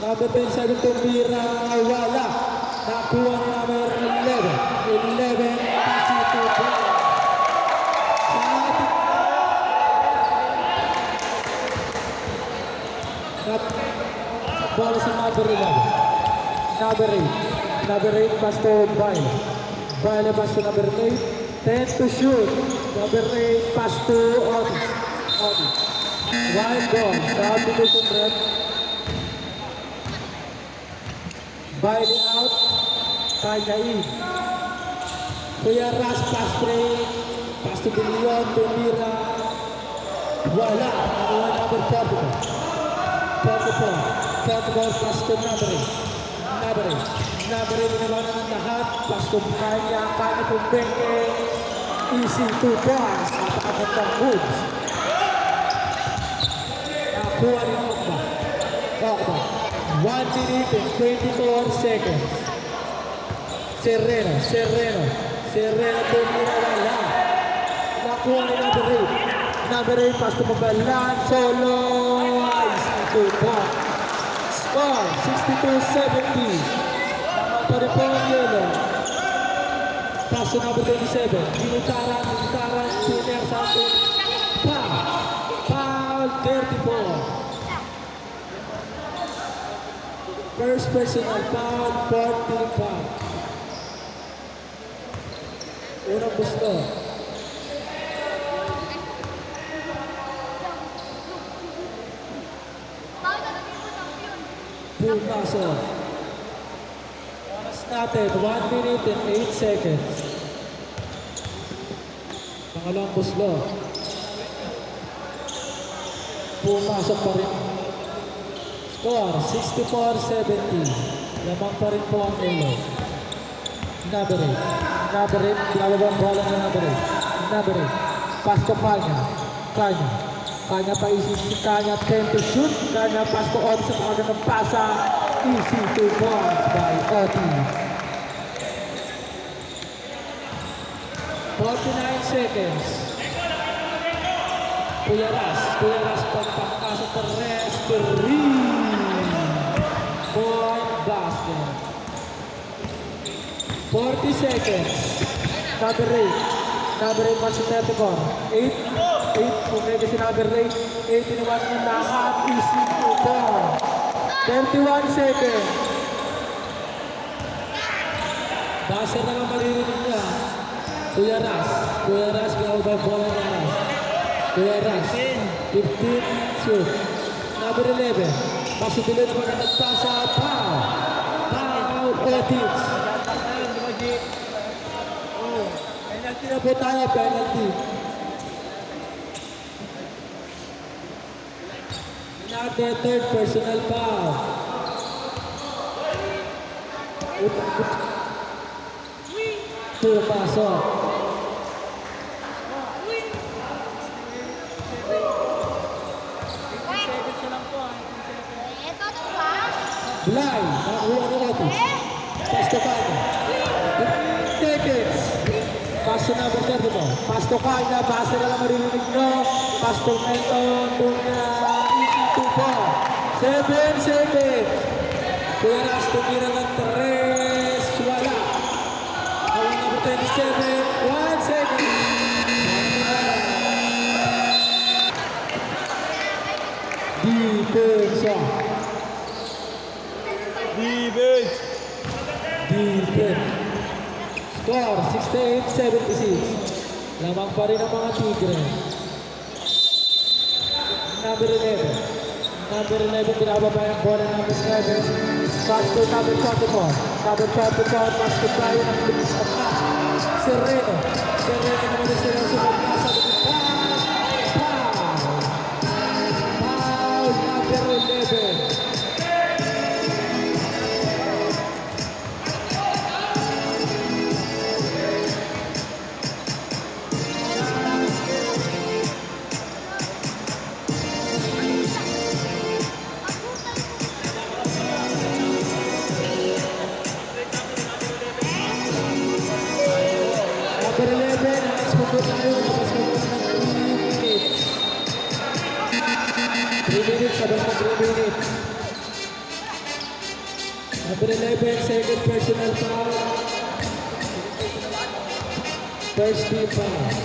Number 10, to Mira Wala. Nakuha ni number 11. Pasi to Brown. Sa ating... Bola sa number 11. Number 8, pass to Baile. Baile pass to number 8. 10 to shoot. Number 8, pass to Otis. Wild ball. Sa ating red. Baile out, kaya in. Kuya Ras, pass break, pass to Billion, to Mira. Wala, nakuha number 44, pass to number 8. Ginawa na ng lahat, pass to Kanya po Benke. Easy 2 points, napakagandang moves. Nakuha ni Okba. 1 minute and 24 seconds. Serreno to Mirawala. Nakuha ni number 8, pass to Mabalan. Solo. Easy 2 points. Score, 62-70. Pa rin po ang yellow. Pass to number 27. Minutaran, Tuner sa ating. Foul, 34. First personal foul, 40 foul. Unang gusto. Pumasok. Oras natin, 1 minute and 8 seconds. Pangalawang buslo. Pumasok pa rin. Score, 64-70. Lamang pa rin po ang elo. Number 8. Ginawabang bola ng number 8. Pass to Kanya. Kanya pa si Kanya, 10 to shoot. Kanya pass to Otis sa pagkakas ng pasa. Easy 2 points by Otis. 49 seconds. Kuya Ras pagpakasa sa rest. 3-point basket. 40 seconds. Number 8 mas Meticor. 8 kumega si number 8. 8 iniwan ng lahat. Easy 2 points. 31 seconds. Base na lang maririnig niya. Kuya Ras, ginawa ba bola niya Ras? Kuya Ras, 15, shoot. Number 11. Masutuloy na magandang pasa. Foul. Foul. Otits. Ayun, di ba, G? Oo. Penalty na po tayo. Penalty. Another third personal foul. Pumasok. Ito, ito ba? Blind. Nakakuha ni Otis. Pass to Kanya. Seconds. Pass to number 30 mo. Pass to Kanya. Pass na lang maririnig nyo. Pass to Melton. Easy 2 po. 7 seconds. Kuya Ras, tumira ng 3. Wala. Awang number 27. 1 second. Depensa. Defense! Defense. Score 68-76. Lamang pa rin ang mga Tigre. Number 11. Number 11, pinababa yung bola ng number 7. Pass to number 24. Number 24, pass to Brian ang bilis na pass. Sereno. Sereno naman na sila sa pagkasa. Pass. Foul. Foul, number 11. Number 11, next po tayo. Labas ka muna ng 3 minutes. 3 minutes, labas na 3 minutes. Number 11, second personal foul. First team foul.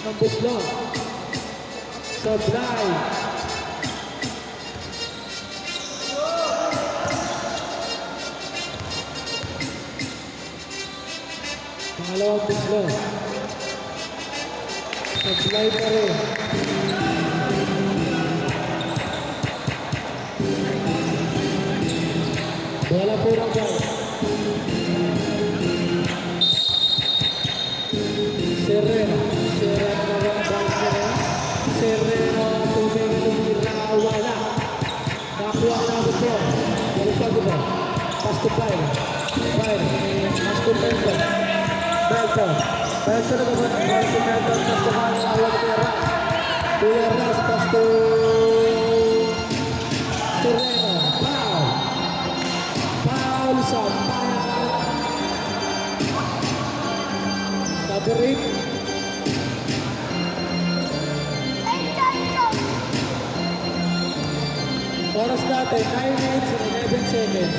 Ang buslong. Sablay. Pangalawang buslong. Sablay pa rin. Bola po ng ball. Sereno. Sereno na lang ang ball. Sereno. Tumira. Wala. Nakuha na ako po. Balik pa diba? Pass to Byron. Byron. Pass to Benton. Benton. Benton na naman. Pass to Benton. Pass to Byron. Awa na Kuya Ras. Kuya Ras. Pass to Sereno. Foul. Foul sa Bayan. Number 8. Oras natin, 9 minutes and 11 seconds.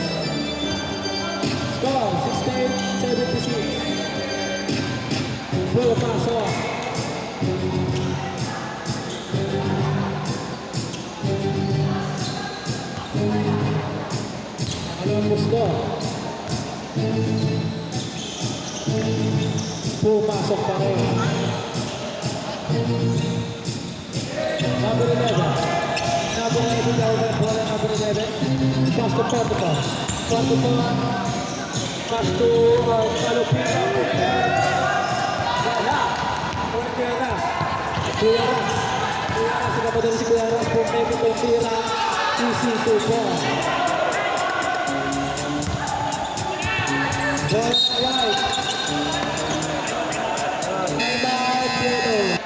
Score, 68-76. Full pasok. Anong gusto? Pumasok pa rin. Number 11. Number 11 daw ba? Bola number 11. Pass to Portugal. Portugal. Pass to Calopino. Wala. Kuya Ras. Kuya Ras. Kuya Ras. Nakapadali si Kuya Ras. Pumemi itong tira. Easy to ball. Bola na right. Time out, Pedro.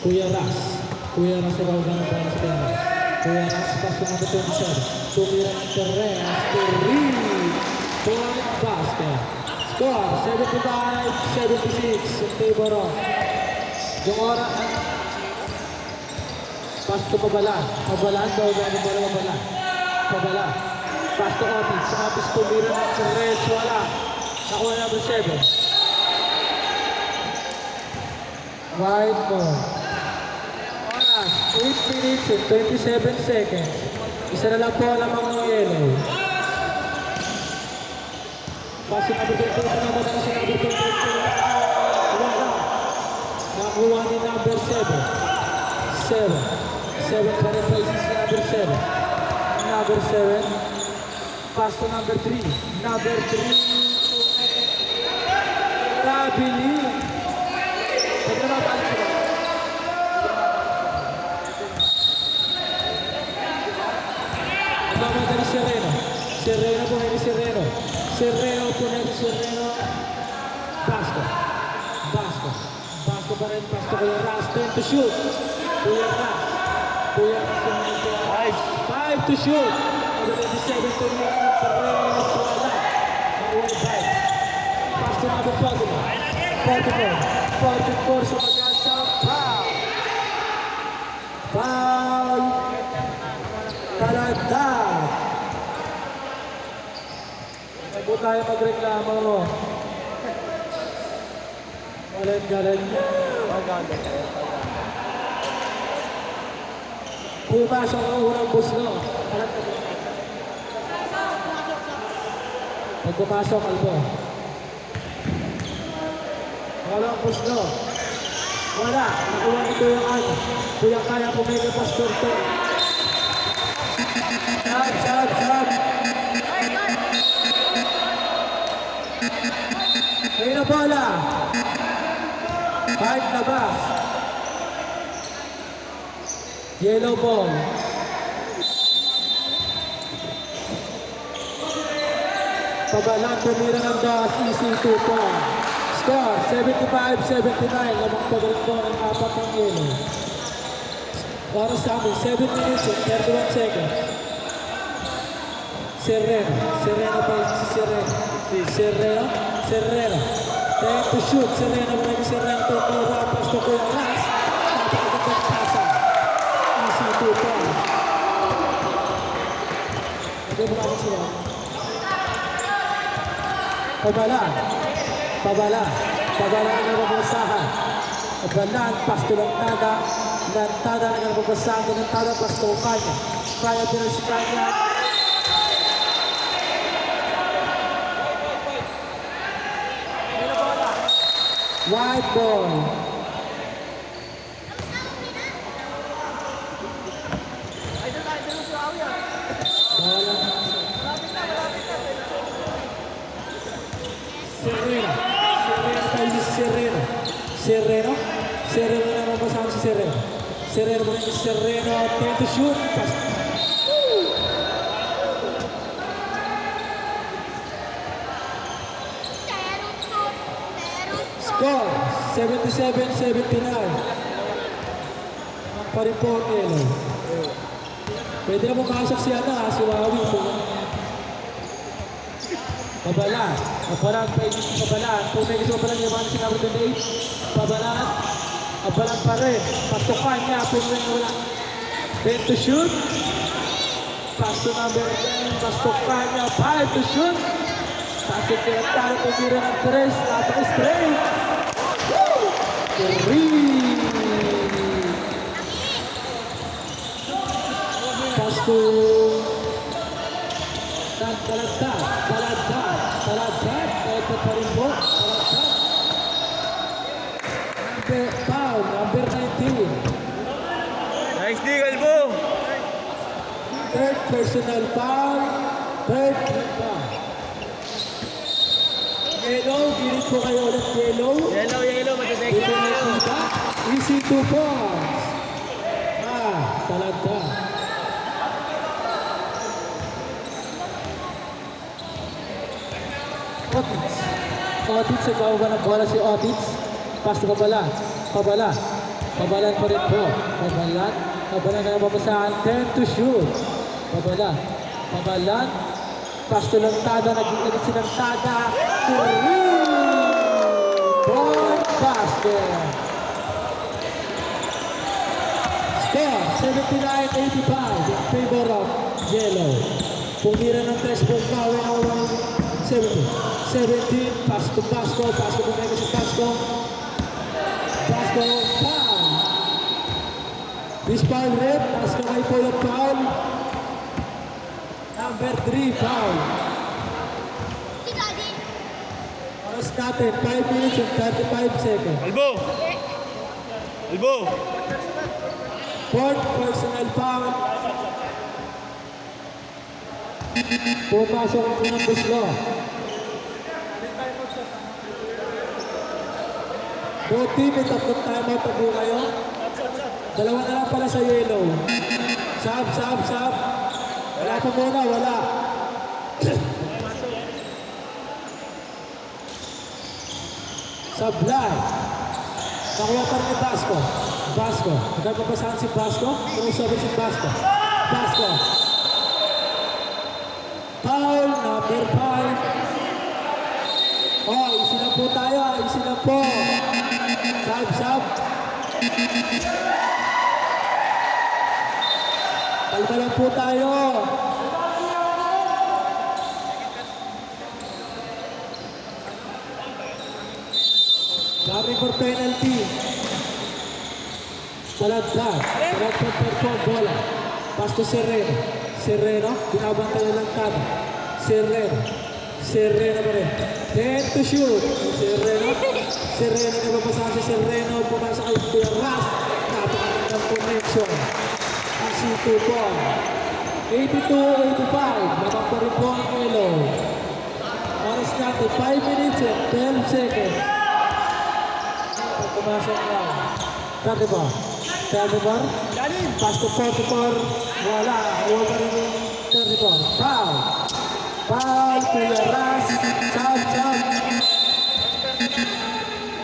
Kuya Ras. Kuya Ras sa bawang ng para sa Kuya Ras. Kuya Ras, pass to number 27. Tumira ng Terres. Point basket. Score, 75-76 in favor of Jongora. Pass to Pabalan. Pabalan, bawang ng bola Pabalan. Pabalan. Pass to Otis. Otis tumira ng Terres. Wala. Nakuha number 7. White ball. 8 minutes and 27 seconds. Isa na lang po lamang ng yellow. Pasok na number 22 na ba na si number 22? Wala. Nakuha ni number 7. 7. 7 pa rin places number 7. Number 7. Pass to number 3. Number 3. Rabili. Pwede na ba sila? Nagmamata ni Sereno. Sereno po ni Sereno. Sereno po ni Sereno. Basco. Basco. Basco pa rin. Basco ko yung Ras. 10 to shoot. Kuya Ras. Kuya Ras. 5 to shoot. Number 27 to Nick. Perez. Wala. Nawal 5. Pass to number 44. 44 sa mag-asa. Foul. Foul. Talagdag. Huwag po tayo magreklamo. Galing. Pumasok ang unang busno. Pag pumasok, Albo. Walang busno. Wala. Nakuha ni Kuya Ano. Kuya Kaya pumili pa skirto. Sab. Ngayon na bola. Kahit labas. Yellow ball. Pabalang tumira ng das. Easy 2 point. Score 75-79. Lamang pagaling po ng 4 ng yellow. Para sa amin, 7 minutes and 31 seconds. Sereno pa si Sereno. Sereno. Time to shoot. Sereno pa rin Sereno. Tumira. Pasto ko yung Ras. Napakagandang pasa. Easy 2 point. Hindi mo namin sila. Pabala ang nababasahan. Pabalaan, pasto lang tada. Lantada na nababasahan. Lantada, pasto kanya. Kaya din si kanya. White ball. Bola. Sereno na mabasahan si Sereno. Sereno mo rin si Sereno. 10 to shoot. Score 77-79. Pa rin po ang yellow. Pwede na pumasok si si Wawi po. Pabalaan. Pwede si Pabalaan. Kung may gusto Pabalaan, yung mga sinabi today. Pabalaan pa rin. Pasukan niya. Pwede wala. 10 to shoot. Pass to number 10. Pasukan niya. 5 to shoot. Pasok sila tayo. Pumira ng 3. Napaka-straight. 3. Pass to Talagdag. Ito pa rin po. Talagdag. Number 19. Nice dig, Albo! Third personal foul. Third foul. Yellow, girit po kayo ulit yellow. Yellow, matadek na tayo. Easy 2 points. Talagdag. Otits, nagbawa ng bola si Otits. Pass to Pabalan. Pabalan pa rin po. Pabalan na nababasahan. 10 to shoot. Pabalan. Pass to Lantada. Nagigit si Lantada. 3-point basket. Score 79-85 in favor of Yellow. Pumira ng 3 point foul na 17. Pass to Basco bumega si Basco, foul. This foul red, taas kamay po yung foul. Number 3, foul. Oras natin, 5 minutes and 35 seconds. Albo! Elbow! Fourth personal foul. Pumapasok ang unang buslo. Both team, may tatlong timeout na po kayo. Dalawa na lang pala sa yellow. Sab. Wala pa muna, wala. Sablay. Nakuha pa rin ni Basco. Nagpapasahan si Basco. Tumusabi si Basco. Foul number 5. Oh, isi na po tayo. Sab. Kalma lang po tayo. Coming for penalty. Salagdag per bola. Pass to Serreno, binabantay na lang tama. Serreno pa rin. Then to shoot. Serreno na mapasahan si Serreno. Pumasa kay Terras. Napakagandang connection. Ang C2 po. 82-85. Labang pa rin po ang Elo. Oras natin, 5 minutes and 12 seconds. Pumasok na. Dati ba? Pass to 44. Wala. Huwag pa rin yung 34. Foul. Kuya Ras. Sab.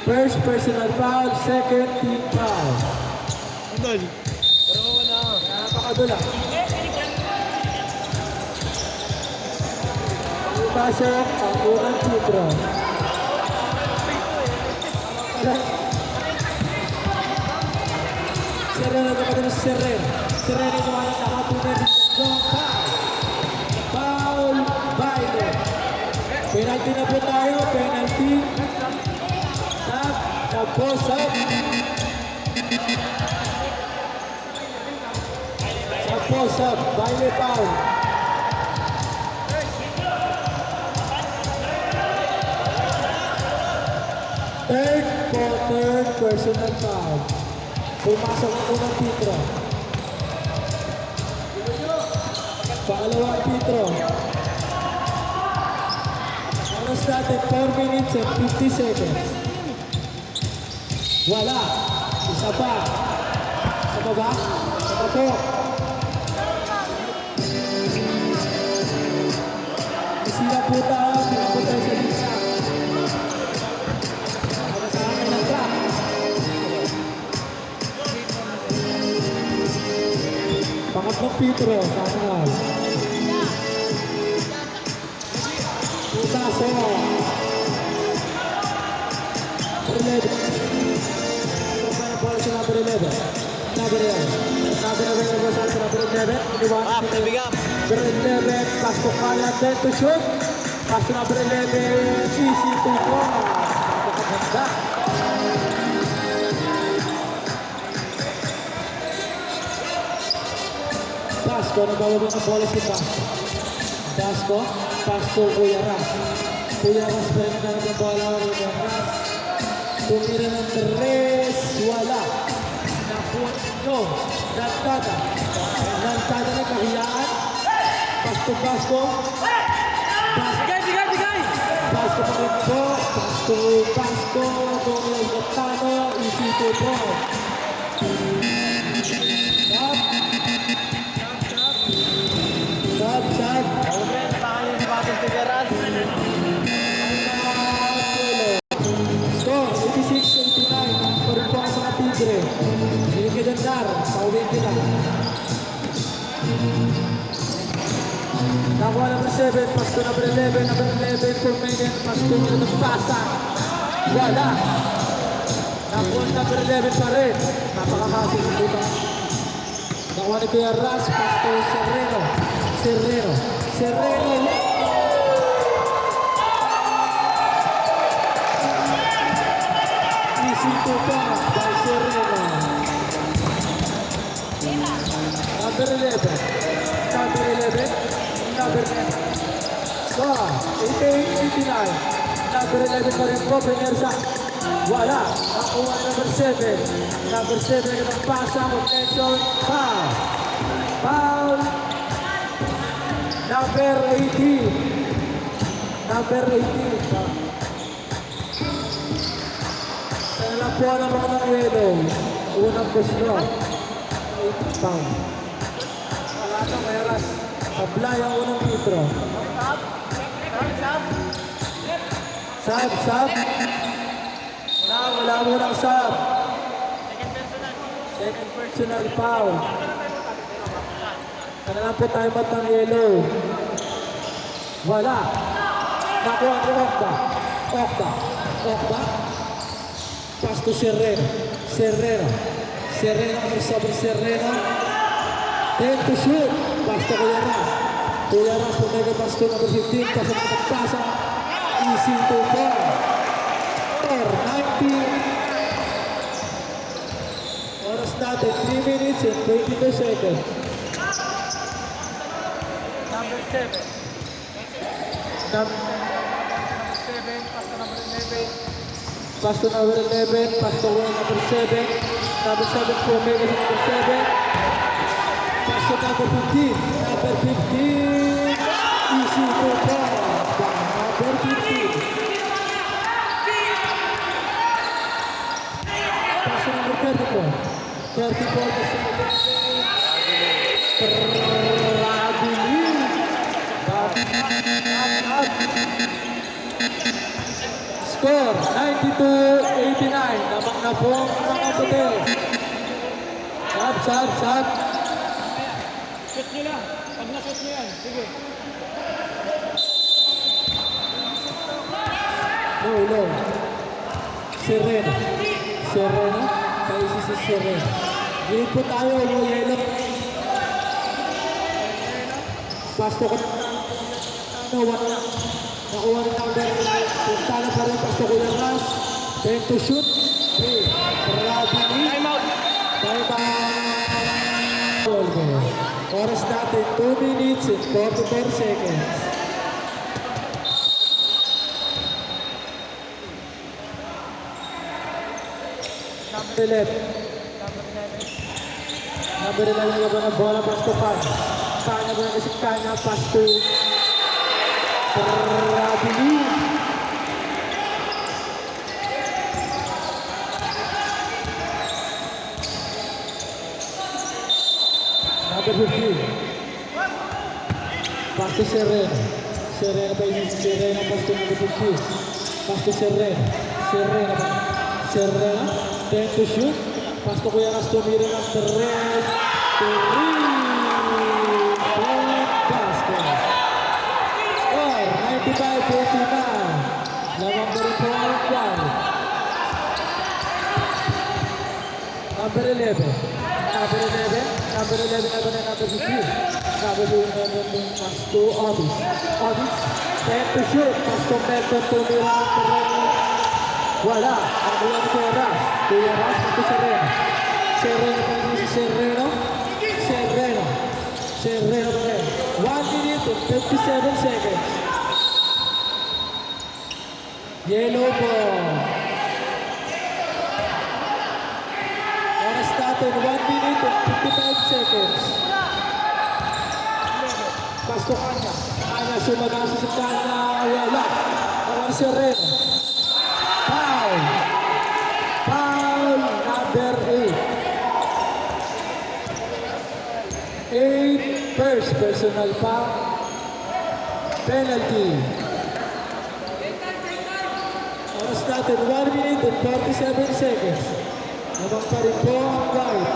First personal foul. Second team foul. Idol! Pero na. Napakadula. Pasok ang unang titro. Serreno na pala si Serreno naman ang nakapunod ng foul. Baile. Penalty na po tayo. Penalty. Sab. Baile foul. Third personal foul. Pumasok ang unang titro. Pangalawang titro. Oras natin 4 minutes and 50 seconds. Wala. Isa pa. Isa pa. Isira po tayo. Pinapunta sa lisa. Pagkasahan ng trap. Pangatlong titro. Kamangal. Putaso. 11. Bola sa number 11. Number 11 Pabigam! Number 11, pass to Kala, then to shoot. Pass to number 11, easy to go. Napakaganda. Basco, nabawag ang bola si Basco. Basco, pass to Kuya Ras. Kuya Ras pa rin ang bola. Kuya Ras. Tumira ng 3, wala. Napunto. Nantada na kahiyaan. Basco. Basco pa rin po. Basco. Donald Gotano. Isito po. Sab. Score, 86-89. Parin po ang mga Tigre. Dar, pauwiin kita. Nakuha number 7, pass to number 11, for Megan, pass to number Pasa. Wala. Nakuha number 11 pa rin. Napakakasing ng butang. Nakuha ni Kuya Ras, pass to Serreno. Isito pa by Serreno. Number 11. So, 88-89. Number 11 pa rin po, Penersa. Wala. nakuha number 7. Number 7 ng pasa, contention, foul. Foul. Number 18. Number 18. Sana lang po ang mga ng yellow. Unang gusto. 8 pound. Wala na, mayroon. Apply ang unang litro. Sub. Wala mo ng sub. Second personal foul. Sana lang po tayo mat ng yellow. Wala. Nakuha ni Okta. Pass to Serreno kami sabi Serreno. 10 to shoot. Pass to Kuya Ras pumega pass to number 15. Pass ang pagpasa. Easy to 4. 90. Oras natin 3 minutes and 22 seconds. Number 7. Pass to number 11. Pass to number 7. Number 7 po Omega sa number 7. Pass to number 15. Number 15. Easy to 4. Number 15. Pass to number 34. 34 pass to number 7. Score 92-89. Lamang na po ang mga puti. Sab. Shoot nyo lang. Pag na-shoot nyo yan. Sige. No. Serreno. Paisi si Serreno. Gilid po tayo. Yellow. Pasto ko. Wala. Nakuha rin number. Puntana pa rin. Pasto Kuya Ras. 10 to shoot. 3. Radini. Time out. Oras natin 2 minutes and 44 seconds. Number 11. Number 11 na ba na bola pass to Kanya. Kanya ba na kasi Kanya pass to Radini. Number 15. Pass to Serreno pa yun si Serreno. Pass to number 15. Pass to Serreno. Serreno. 10 to shoot. Pass to Kuya Ras tumiri ng Perez. Basket. Score 95-89. Lamang pa rin po ang kwan. Number 11. Number 11 na ba na number 15? Number 11 pass to Obis. 10 to shoot. Pass to Melton tumira ng Perez. Wala. Ang buwan ni Kuya Ras. Pass to Serreno. Serreno pa rin si Serreno pa rin. 1 minute and 57 seconds. Yellow ball. Oras natin, 1 minute and 55 seconds. Pass to Kanya. Sumagasa si Kanya. Wala. Ang Serreno. Foul. Number 8. First personal foul. Penalty. Oras natin, 1 minute and 47 seconds. Namang pa rin po ang white.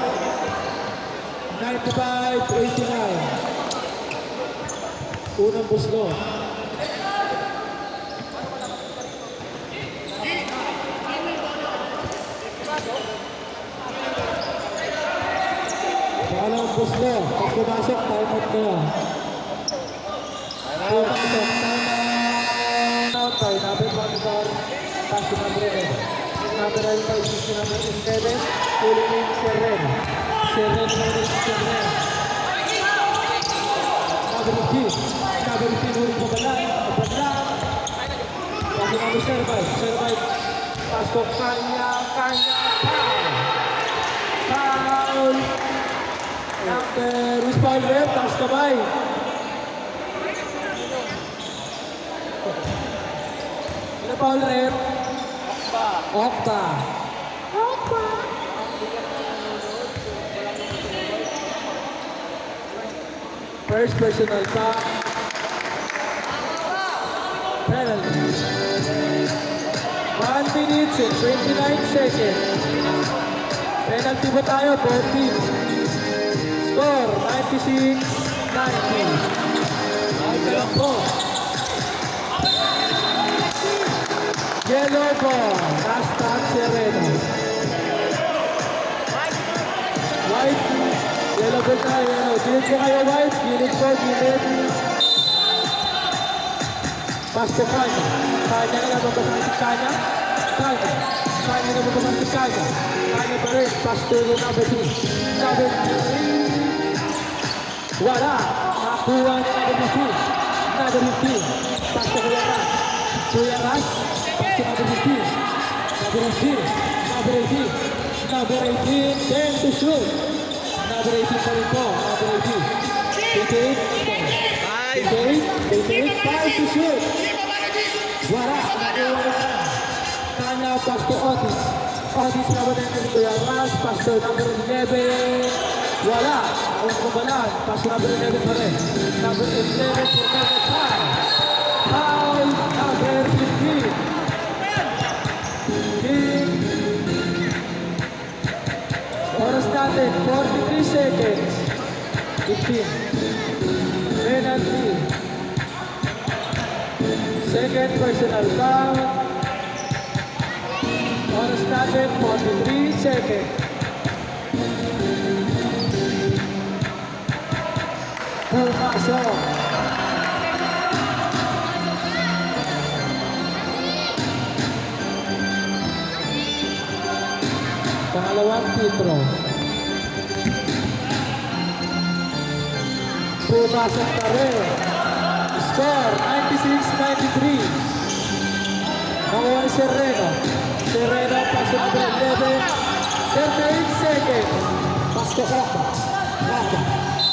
95-89. Unang buslo. Pangalawang buslo. Pag pumasok, time out na. Pumasok, time out. Tayo natin pag-bar. Pass to number 11. Number 9 pa isi si number 11. Huli mo yung Serreno na rin si Serreno. Number 15 huli pa bala. Pass to number Servay. Pasok kanya-kanya foul. Number, who's foul rep? Taas kamay. Ano foul rep? Okta. First personal foul. Penalty. 1 minute and 29 seconds. Penalty ba tayo? 14. Score, 96-90. Ayun po. Yellow ball. Hashtag Sereno. White. Yellow ball tayo. Gilid po kayo, White. Gilid po, gilid. Pasto Kanya. Kanya na lang babasang si Kanya. Kanya. Kanya na babasang si Kanya. Kanya pa rin. Pasto yung number 2. Number 3. Wala. Nakuha ni number 2. Number 15. Pasto Kuya Ras. Kuya Ras. Pasto number 15. Number 18. Number 18. Number 18. 10 to shoot. Number 18 pa rin po. Number 18. 28. 5 to shoot. Wala. Kanya, Pasto Otis. Otis na ba natin ito yung Ras? Pasto number 11. Wala. Ang kumalan. Pasto number 11 pa rin. Number 11 for number 5. Foul number 15. Oras natin, 43 seconds. 15. Penalty. Second personal foul. Oras natin, 43 seconds. Pumasok. Pangalawang titro. Pumasok pa rin. Score, 96-93. Nakuha ni Sereno. Sereno, pasok number 11. 38 seconds. Pasto Okta. Okta.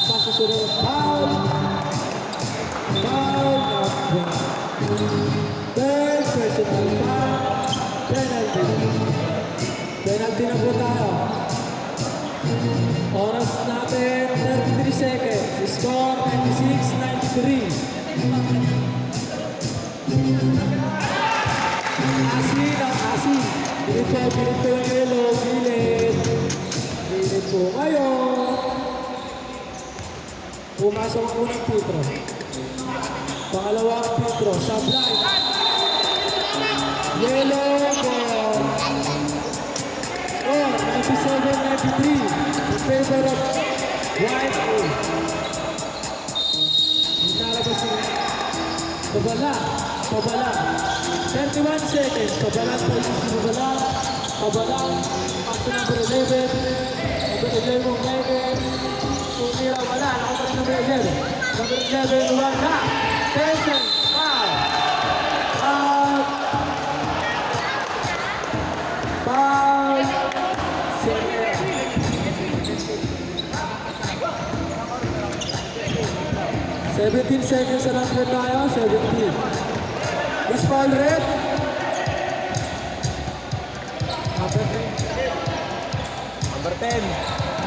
Pasto Sereno. Foul. Foul. Third personal foul. Penalty. Penalty na po tayo. Oras natin, 33 seconds. Score, 96-93. Asin ang asin. Pilit po yung yellow. Pilit po kayo. Pumasok ang unang pitro. Pangalawang pitro. Sablay. Yellow ball. Score, 97-93. In favor of White Bull. Inalabas si Babala. 31 seconds. Babala po si Babala. Pasto number 11. Number 11 Megan. Tumira wala. Nakapag number 11. Number 11 wala. 10 seconds. Foul. Foul. 17 seconds na lang po tayo. 17. Is foul red? Number 10.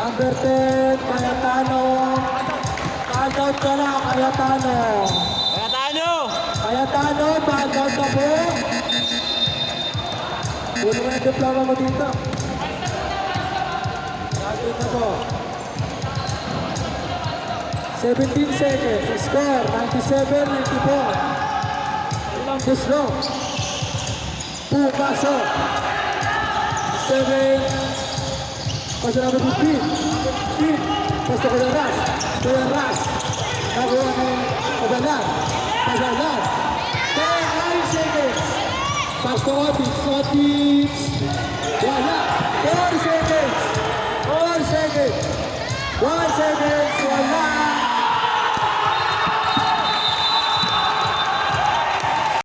Number 10, Cayetano. Foul out ka na, Cayetano. Cayetano, foul out na po. Puno mo yung diploma mo dito. Foul na po. 17 seconds. Score, 97-94. Ilang buslo. Pumasok. 7. Paso number 15. 15. Paso ko yung Ras. Kuya Ras. Nakuha ng Kabalan. Kabalan. 9 seconds. Paso Otis. Otis. Wala. 4 seconds. 4 seconds. 1 second.